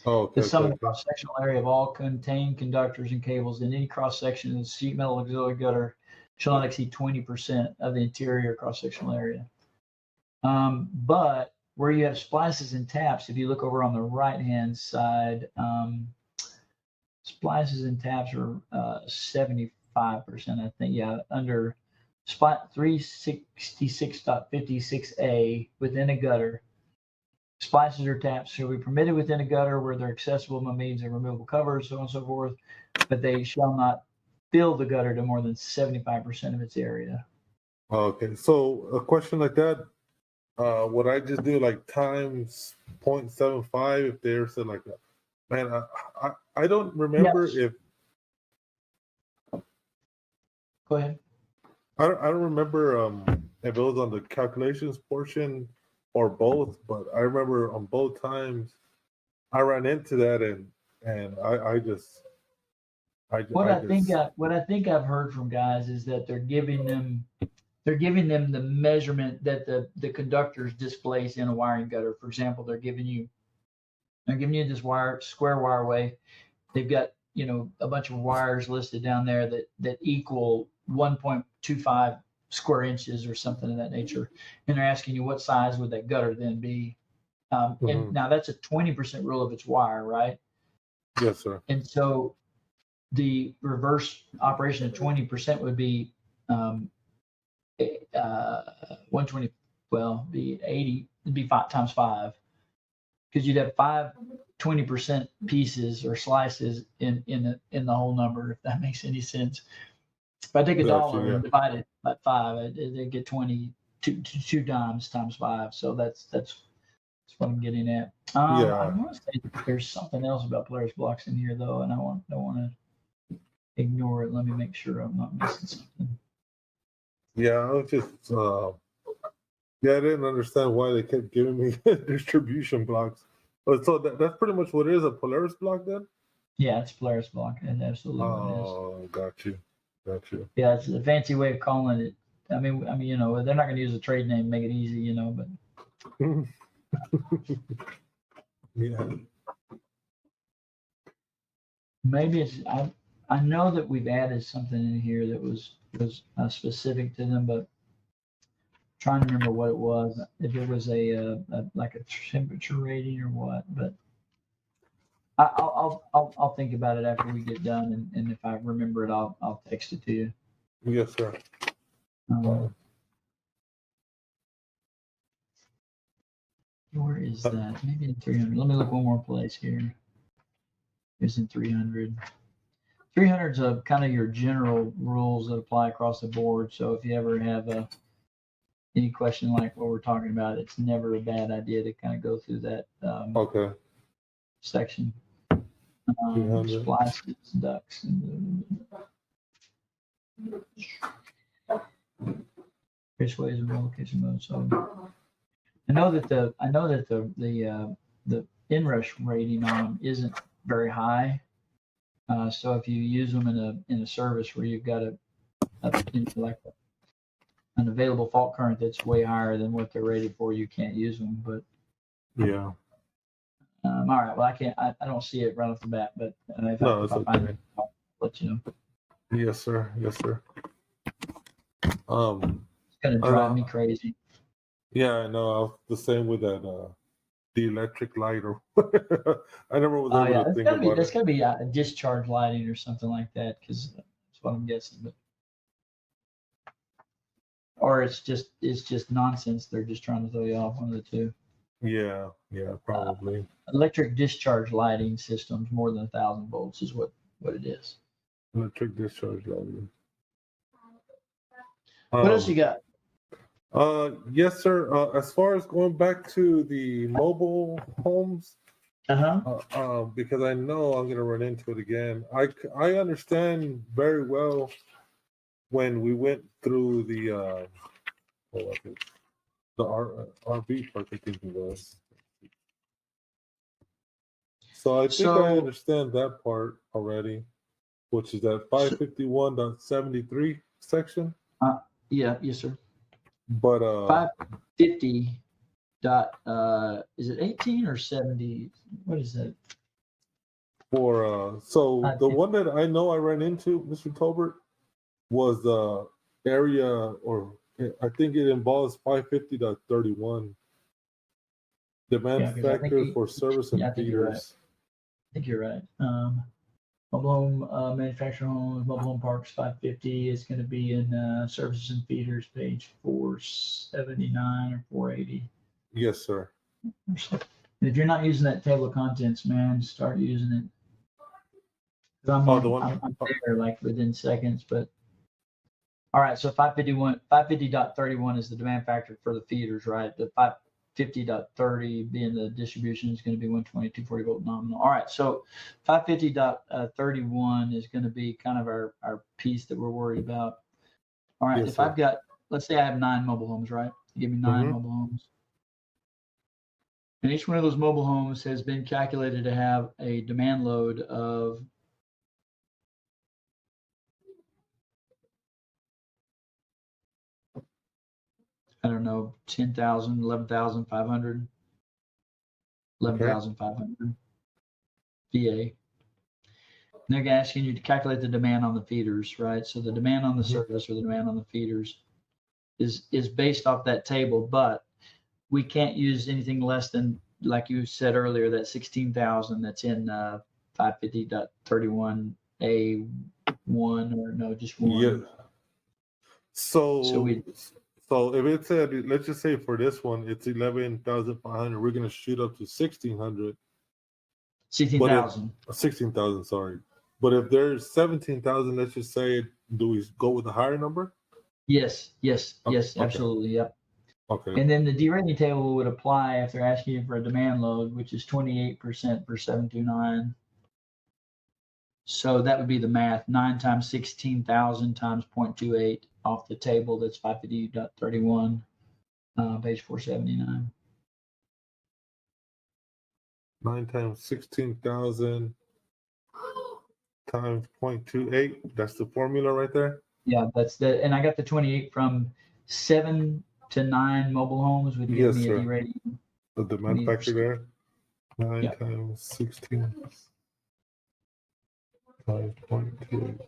A: Okay.
B: The sum of the cross-sectional area of all contained conductors and cables in any cross-section of the sheet metal auxiliary gutter shall not exceed 20% of the interior cross-sectional area. But where you have splices and taps, if you look over on the right-hand side, splices and taps are 75%, I think. Yeah, under spot 366.56A within a gutter. Splices or taps shall be permitted within a gutter where they're accessible by means of removable covers, so on and so forth, but they shall not fill the gutter to more than 75% of its area.
A: Okay, so a question like that, would I just do like times 0.75 if they said like that? Man, I don't remember if.
B: Go ahead.
A: I don't remember if it was on the calculations portion or both, but I remember on both times I ran into that and I just.
B: What I think I've heard from guys is that they're giving them the measurement that the conductors displace in a wiring gutter. For example, they're giving you this square wireway. They've got a bunch of wires listed down there that equal 1.25 square inches or something of that nature, and they're asking you what size would that gutter then be. And now that's a 20% rule of its wire, right?
A: Yes, sir.
B: And so the reverse operation of 20% would be 120. Well, be 80. It'd be 5 times 5, because you'd have 5 20% pieces or slices in the whole number, if that makes any sense. If I take $1 and divide it by 5, they get 20 two times 5. So that's what I'm getting at. I want to say there's something else about Polaris blocks in here though, and I don't want to ignore it. Let me make sure I'm not missing something.
A: Yeah, I was just yeah, I didn't understand why they kept giving me distribution blocks. But so that's pretty much what it is, a Polaris block then?
B: Yeah, it's Polaris block. That's absolutely what it is.
A: Oh, got you. Got you.
B: Yeah, it's a fancy way of calling it. You know, they're not going to use a trade name, make it easy, you know, but
A: Yeah.
B: maybe it's. I know that we've added something in here that was specific to them, but trying to remember what it was. If it was a like a temperature rating or what, but I'll think about it after we get done, and if I remember it, I'll text it to you.
A: Yes, sir.
B: Where is that? Maybe in 300. Let me look one more place here. It's in 300. 300 is a kind of your general rules that apply across the board. So if you ever have any question like what we're talking about, it's never a bad idea to kind of go through that
A: Okay.
B: section.
A: 300.
B: Splices, ducts, and various ways of relocation mode. So I know that the inrush rating on them isn't very high. So if you use them in a service where you've got like an available fault current that's way higher than what they're rated for, you can't use them. But
A: Yeah.
B: all right. Well, I don't see it right off the bat, but if
A: No,
B: I
A: it's
B: find
A: okay.
B: it, I'll let you know.
A: Yes, sir. Yes, sir.
B: It's gonna drive me crazy.
A: Yeah, I know. I was the same with that the electric light or I never was able to think about
B: That's
A: it.
B: gotta be a discharge lighting or something like that, because that's what I'm guessing. But or it's just nonsense. They're just trying to throw you off, one of the two.
A: Yeah, probably.
B: Electric discharge lighting systems more than 1,000 volts is what it is.
A: Electric discharge lighting.
B: What else you got?
A: Yes, sir. As far as going back to the mobile homes, because I know I'm gonna run into it again. I understand very well when we went through the what was it? The RV park, I think it was. So I think I understand that part already, which is that 551.73 section.
B: Yeah, yes, sir.
A: But
B: 550 dot is it 18 or 70? What is that?
A: For so the one that I know I ran into, Mr. Tolbert, was the area, or I think it involves 550.31 demand factor for service and
B: I think you're right.
A: feeders.
B: I think you're right. Mobile home manufactured homes, mobile home parks 550 is going to be in services and feeders, page 479 or 480.
A: Yes, sir.
B: If you're not using that table of contents, man, start using it. I'm there like within seconds, but all right. So 550.31 is the demand factor for the feeders, right? The 550.30 being the distribution is going to be 120, 240 volt nominal. All right. So 550.31 is going to be kind of our piece that we're worried about. All right. Yes, if I've got, let's say I have 9 mobile homes, right? Give me 9 mobile homes. And each one of those mobile homes has been calculated to have a demand load of I don't know, 10,000, 11,500, 11,500 VA. And they're asking you to calculate the demand on the feeders, right? So the demand on the service or the demand on the feeders is based off that table, but we can't use anything less than, like you said earlier, that 16,000 that's in 550.31A1 or no, just 1.
A: Yeah. So if it said, let's just say for this one, it's 11,500, we're going to shoot up to 1,600.
B: 16,000.
A: 16,000, sorry. But if there's 17,000, let's just say, do we go with the higher number?
B: Yes, absolutely, yep.
A: Okay.
B: And then the derating table would apply if they're asking you for a demand load, which is 28% for 729. So that would be the math. 9 times 16,000 times 0.28 off the table. That's 550.31, page 479.
A: 9 times 16,000 times 0.28. That's the formula right there.
B: Yeah, that's the, and I got the 28 from 7 to 9 mobile homes would give
A: Yes,
B: me a
A: sir.
B: D rating.
A: The demand factor there. 9
B: Yep.
A: times 16 times 0.28.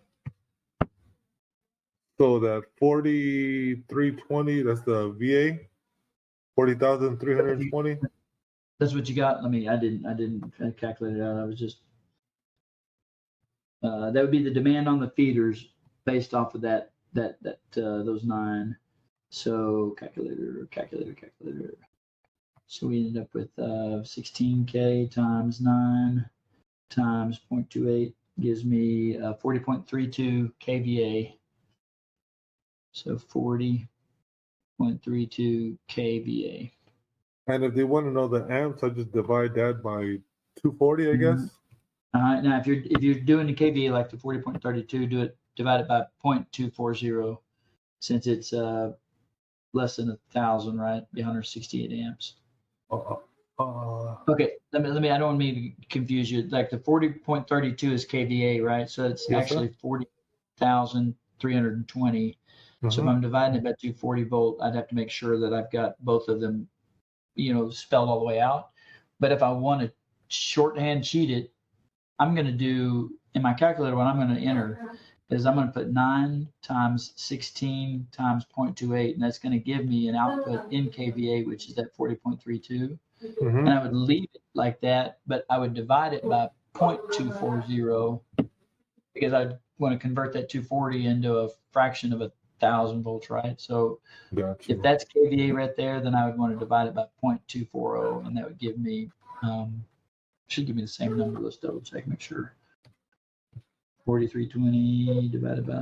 A: So that 4320, that's the VA. 40,320.
B: That's what you got. I didn't calculate it out. I was just, that would be the demand on the feeders based off of those 9. So calculator. So we ended up with 16K times 9 times 0.28 gives me 40.32 kVA. So 40.32 kVA.
A: And if they want to know the amps, I just divide that by 240, I guess.
B: Now, if you're doing the kVA like the 40.32, divide it by 0.240, since it's less than 1,000, right? Be 168 amps. Okay, let me. I don't mean to confuse you. Like the 40.32 is kVA, right? So it's actually 40,320. So if I'm dividing it by 240 volt, I'd have to make sure that I've got both of them, spelled all the way out. But if I want to shorthand cheat it, I'm going to do in my calculator, what I'm going to enter is I'm going to put 9 times 16 times 0.28, and that's going to give me an output in kVA, which is that 40.32. And I would leave it like that, but I would divide it by 0.240 because I want to convert that 240 into a fraction of 1,000 volts, right? So if that's kVA right there, then I would want to divide it by 0.240, and that would give me, should give me the same number. Let's double check, make sure. 4320 divided by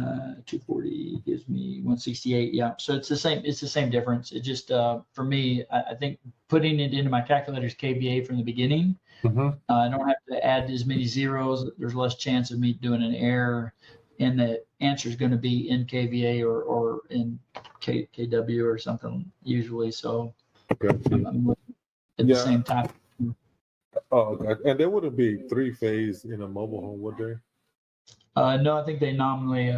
B: 240 gives me 168. Yeah, so it's the same. It's the same difference. It just for me, I think putting it into my calculator's kVA from the beginning, I don't have to add as many zeros. There's less chance of me doing an error, and the answer is going to be in kVA or in kW or something usually. So I'm at the same time.
A: Oh, God. And there wouldn't be 3-phase in a mobile home, would there?
B: No, I think they nominally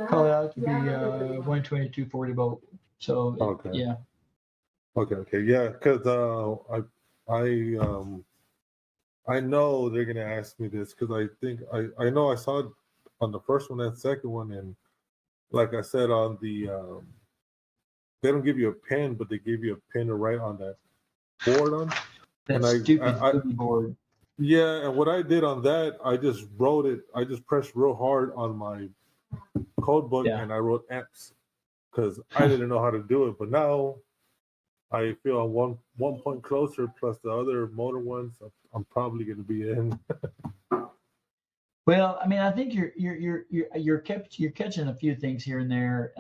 B: call it out to be 12240 volt. So yeah.
A: Okay. Yeah, because I know they're gonna ask me this because I think I know I saw it on the first one and second one, and like I said on the they don't give you a pen, but they give you a pen to write on that board on.
B: That stupid board.
A: Yeah, and what I did on that, I just wrote it. I just pressed real hard on my code book and I wrote amps because I didn't know how to do it. But now I feel I'm one point closer. Plus the other motor ones, I'm probably going to be in.
B: Well, I mean, I think you're catching a few things here and there.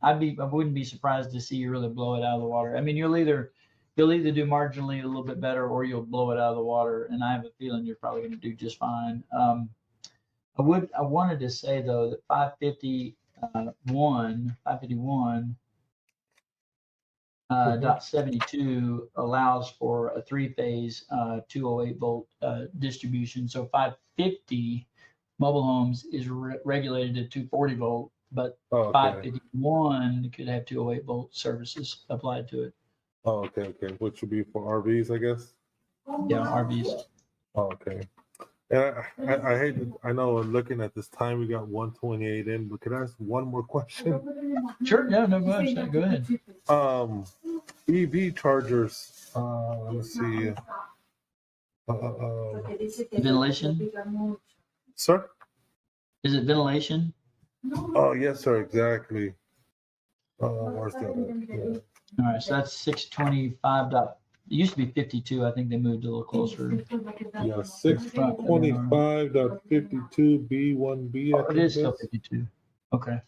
B: I wouldn't be surprised to see you really blow it out of the water. I mean, you'll either do marginally a little bit better, or you'll blow it out of the water. And I have a feeling you're probably going to do just fine. I wanted to say though that 551. .72 allows for a 3-phase 208 volt distribution. So 550 mobile homes is regulated at 240 volt, but 551 could have 208 volt services applied to it.
A: Oh, okay. Which would be for RVs, I guess.
B: Yeah, RVs.
A: Oh, okay. And I hate to, I know looking at this time, we got 128 in, but could I ask one more question?
B: Sure. Yeah, no, go ahead.
A: EV chargers, let's see.
B: Ventilation?
A: Sir?
B: Is it ventilation?
A: Oh, yes, sir, exactly. Where's that? Yeah.
B: All right, so that's 625. It used to be 52. I think they moved a little closer.
A: Yeah, 625.52B1B.
B: Oh, it is still 52. Okay.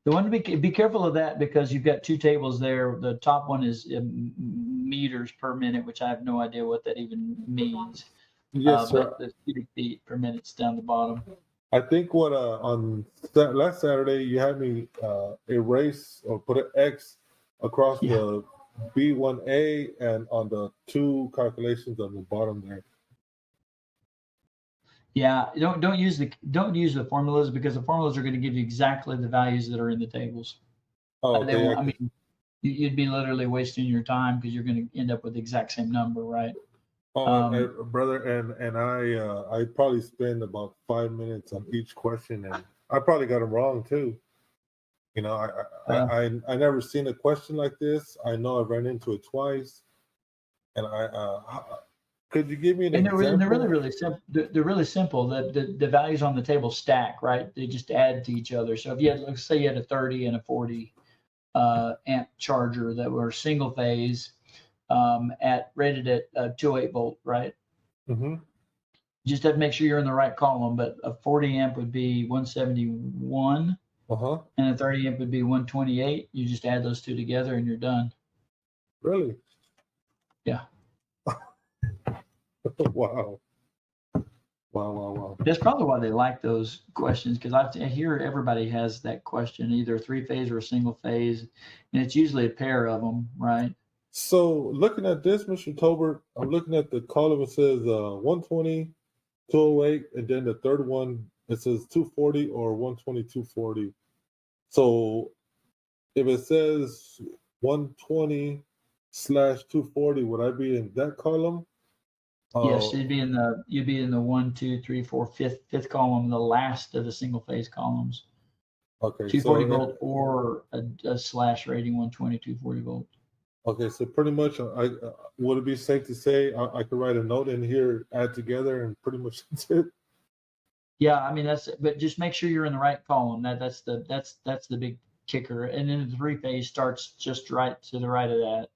B: The one to be careful of that because you've got two tables there. The top one is meters per minute, which I have no idea what that even means.
A: Yes, sir.
B: But the cubic feet per minute's down the bottom.
A: I think what on last Saturday you had me erase or put an X across
B: Yeah.
A: the B1A and on the two calculations on the bottom there.
B: Yeah, don't use the formulas, because the formulas are going to give you exactly the values that are in the tables.
A: Oh,
B: They
A: okay.
B: won't, I mean, you'd be literally wasting your time because you're going to end up with the exact same number, right?
A: Brother, and I probably spend about 5 minutes on each question, and I probably got them wrong too. You know, I never seen a question like this. I know I've ran into it twice, and could you give me an
B: And
A: example?
B: they're really simple. They're really simple. The values on the table stack, right? They just add to each other. So if you had, let's say you had a 30 and a 40 amp charger that were single phase, rated at 208 volt, right?
A: Mm-hmm.
B: You just have to make sure you're in the right column. But a 40 amp would be 171, and a 30 amp would be 128. You just add those two together and you're done.
A: Really?
B: Yeah.
A: Wow. Wow.
B: That's probably why they like those questions, because I hear everybody has that question, either three phase or a single phase, and it's usually a pair of them, right?
A: So looking at this, Mr. Tolbert, I'm looking at the column. It says 120, 208, and then the third one it says 240 or 120, 240. So if it says 120/240, would I be in that column?
B: Yes, you'd be in the 1, 2, 3, 4, fifth column, the last of the single phase columns.
A: Okay,
B: 240 volt or a slash rating 120, 240 volt.
A: Okay, so pretty much, would it be safe to say I could write a note in here, add together, and pretty much that's it?
B: Yeah, I mean but just make sure you're in the right column. That's the big kicker. And then the three phase starts just right to the right of that.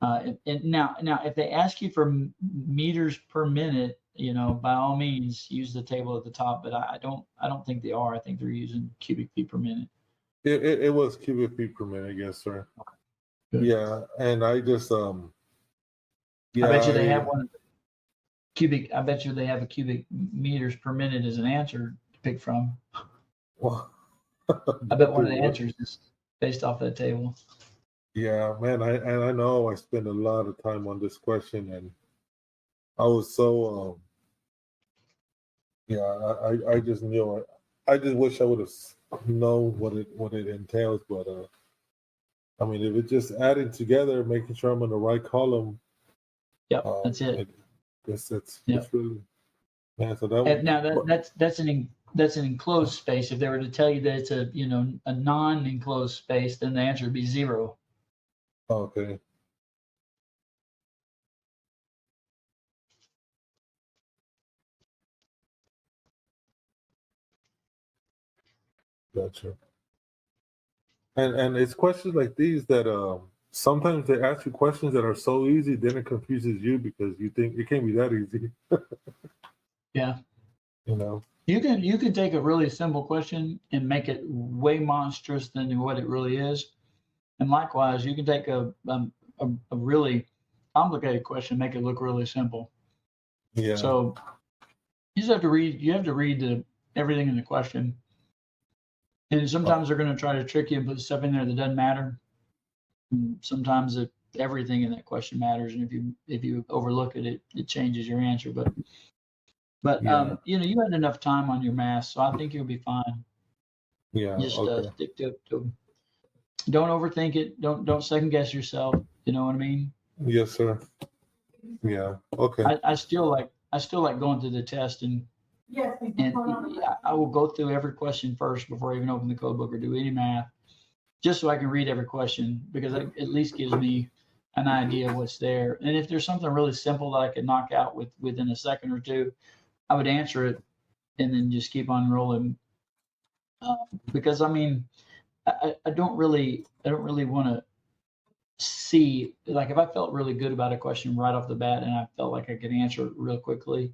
B: And now if they ask you for meters per minute, by all means use the table at the top. But I don't think they are. I think they're using cubic feet per minute.
A: It was cubic feet per minute, yes, sir.
B: Okay. Good.
A: Yeah, and I just yeah.
B: I bet you they have one cubic. I bet you they have a cubic meters per minute as an answer to pick from.
A: Well,
B: I bet one of the answers is based off that table.
A: Yeah, man. I know I spent a lot of time on this question, and I was so yeah. I just knew it. I just wish I would have known what it entails, but I mean, if it's just adding together, making sure I'm in the right column.
B: Yep, that's it.
A: It's really, man. So that
B: and now that's an enclosed space. If they were to tell you that it's a non-enclosed space, then the answer would be 0.
A: Okay. Gotcha. And it's questions like these that sometimes they ask you questions that are so easy, then it confuses you because you think it can't be that easy.
B: Yeah.
A: You know.
B: You can take a really simple question and make it way monstrous than what it really is, and likewise, you can take a really complicated question and make it look really simple.
A: Yeah.
B: So you just have to read. You have to read everything in the question, and sometimes they're going to try to trick you and put stuff in there that doesn't matter. And sometimes everything in that question matters, and if you overlook it, it changes your answer. But
A: Yeah.
B: you had enough time on your math, so I think you'll be fine.
A: Yeah.
B: Just
A: Okay.
B: stick to don't overthink it. Don't second guess yourself. You know what I mean?
A: Yes, sir. Yeah. Okay.
B: I still like going through the test, and I will go through every question first before I even open the code book or do any math, just so I can read every question, because it at least gives me an idea of what's there. And if there's something really simple that I could knock out within a second or two, I would answer it and then just keep on rolling. Because I mean, I don't really want to see, like, if I felt really good about a question right off the bat and I felt like I could answer it real quickly,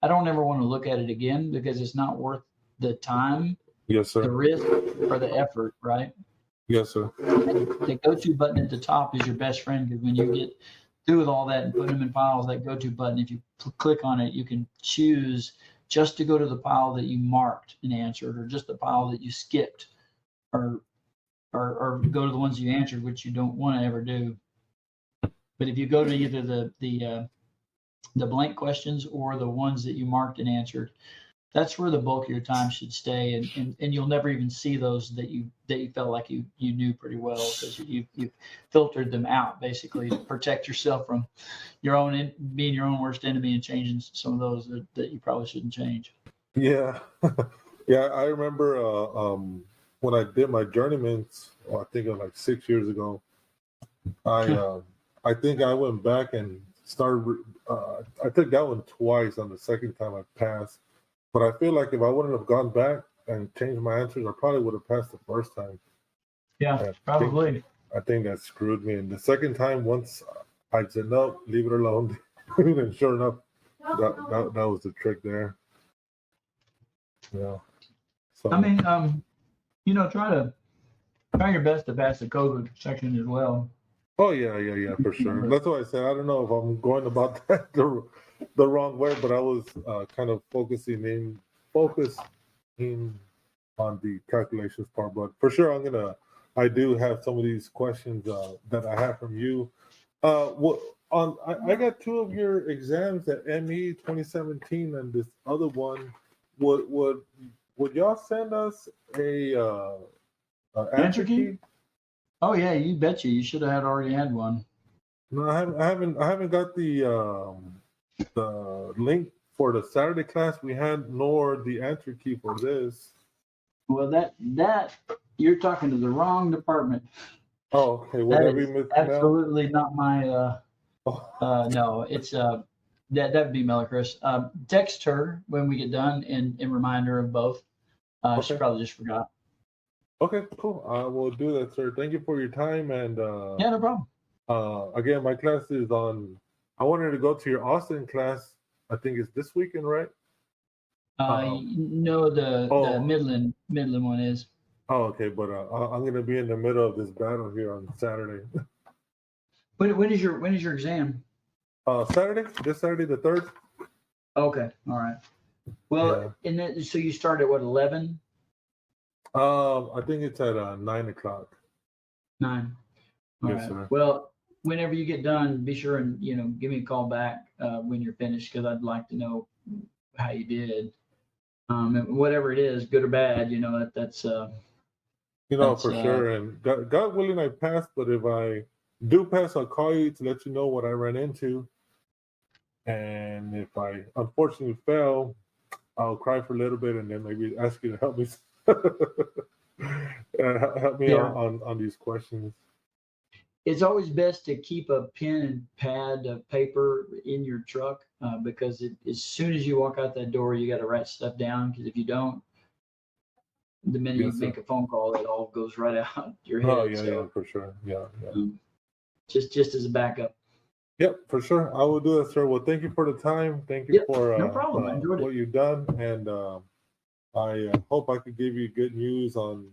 B: I don't ever want to look at it again, because it's not worth the time,
A: Yes, sir.
B: the risk, or the effort, right?
A: Yes, sir.
B: And the go-to button at the top is your best friend, because when you get do with all that and put them in piles, that go to button, if you click on it, you can choose just to go to the pile that you marked and answered, or just the pile that you skipped, or go to the ones you answered, which you don't want to ever do. But if you go to either the blank questions or the ones that you marked and answered, that's where the bulk of your time should stay, and you'll never even see those that you felt like you knew pretty well, because you filtered them out basically to protect yourself from being your own worst enemy and changing some of those that you probably shouldn't change.
A: Yeah, yeah. I remember when I did my journeyman's, I think it was like 6 years ago. I think I went back and started. I took that one twice. On the second time I passed, but I feel like if I wouldn't have gone back and changed my answers, I probably would have passed the first time.
B: Yeah, probably.
A: I think that screwed me. And the second time, once I said no, leave it alone. And sure enough, that was the trick there. Yeah. So
B: I mean, try your best to pass the code section as well.
A: oh yeah, for sure. That's why I said I don't know if I'm going about that the wrong way, but I was kind of focusing on the calculations part. But for sure, I do have some of these questions that I have from you. I got two of your exams at ME 2017 and this other one. Would y'all send us a answer key?
B: Oh yeah, you betcha. You should have already had one.
A: No, I haven't got the link for the Saturday class we had, nor the answer key for this.
B: Well, that you're talking to the wrong department.
A: Oh, okay. Would that be missed
B: absolutely not my.
A: Oh.
B: No, it's that'd be Melachris. Text her when we get done and remind her of both. She
A: Okay.
B: probably just forgot.
A: Okay, cool. I will do that, sir. Thank you for your time. And
B: Yeah, no problem.
A: again, my class is on. I wanted to go to your Austin class. I think it's this weekend, right?
B: No, the Midland one is.
A: Oh, okay. But I'm going to be in the middle of this battle here on Saturday.
B: When is your exam?
A: Saturday. This Saturday, the 3rd.
B: Okay, all right. Well, yeah. And then, so you start at what, 11?
A: I think it's at 9 o'clock.
B: 9. All
A: yes,
B: right.
A: Sir.
B: Well, whenever you get done, be sure and give me a call back when you're finished, because I'd like to know how you did. And whatever it is, good or bad, that's.
A: For sure. And God willing, I passed. But if I do pass, I'll call you to let you know what I ran into. And if I unfortunately fail, I'll cry for a little bit and then maybe ask you to help me. Help me on these questions.
B: It's always best to keep a pen and pad of paper in your truck because as soon as you walk out that door, you got to write stuff down. Because if you don't, the minute you make a phone call, it all goes right out your head.
A: Oh yeah, for sure. Yeah.
B: Just as a backup.
A: Yep, for sure. I will do that, sir. Well, thank you for the time. Thank you for
B: no problem. I enjoyed
A: what you've done, and I hope I could give you good news on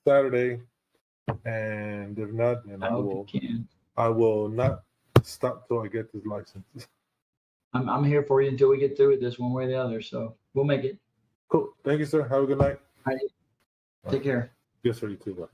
A: Saturday. And if not, then I will not stop till I get this license.
B: I'm here for you until we get through with this one way or the other. So we'll make it.
A: Cool. Thank you, sir. Have a good night.
B: All right. Take care.
A: Yes, sir. You too. Bye.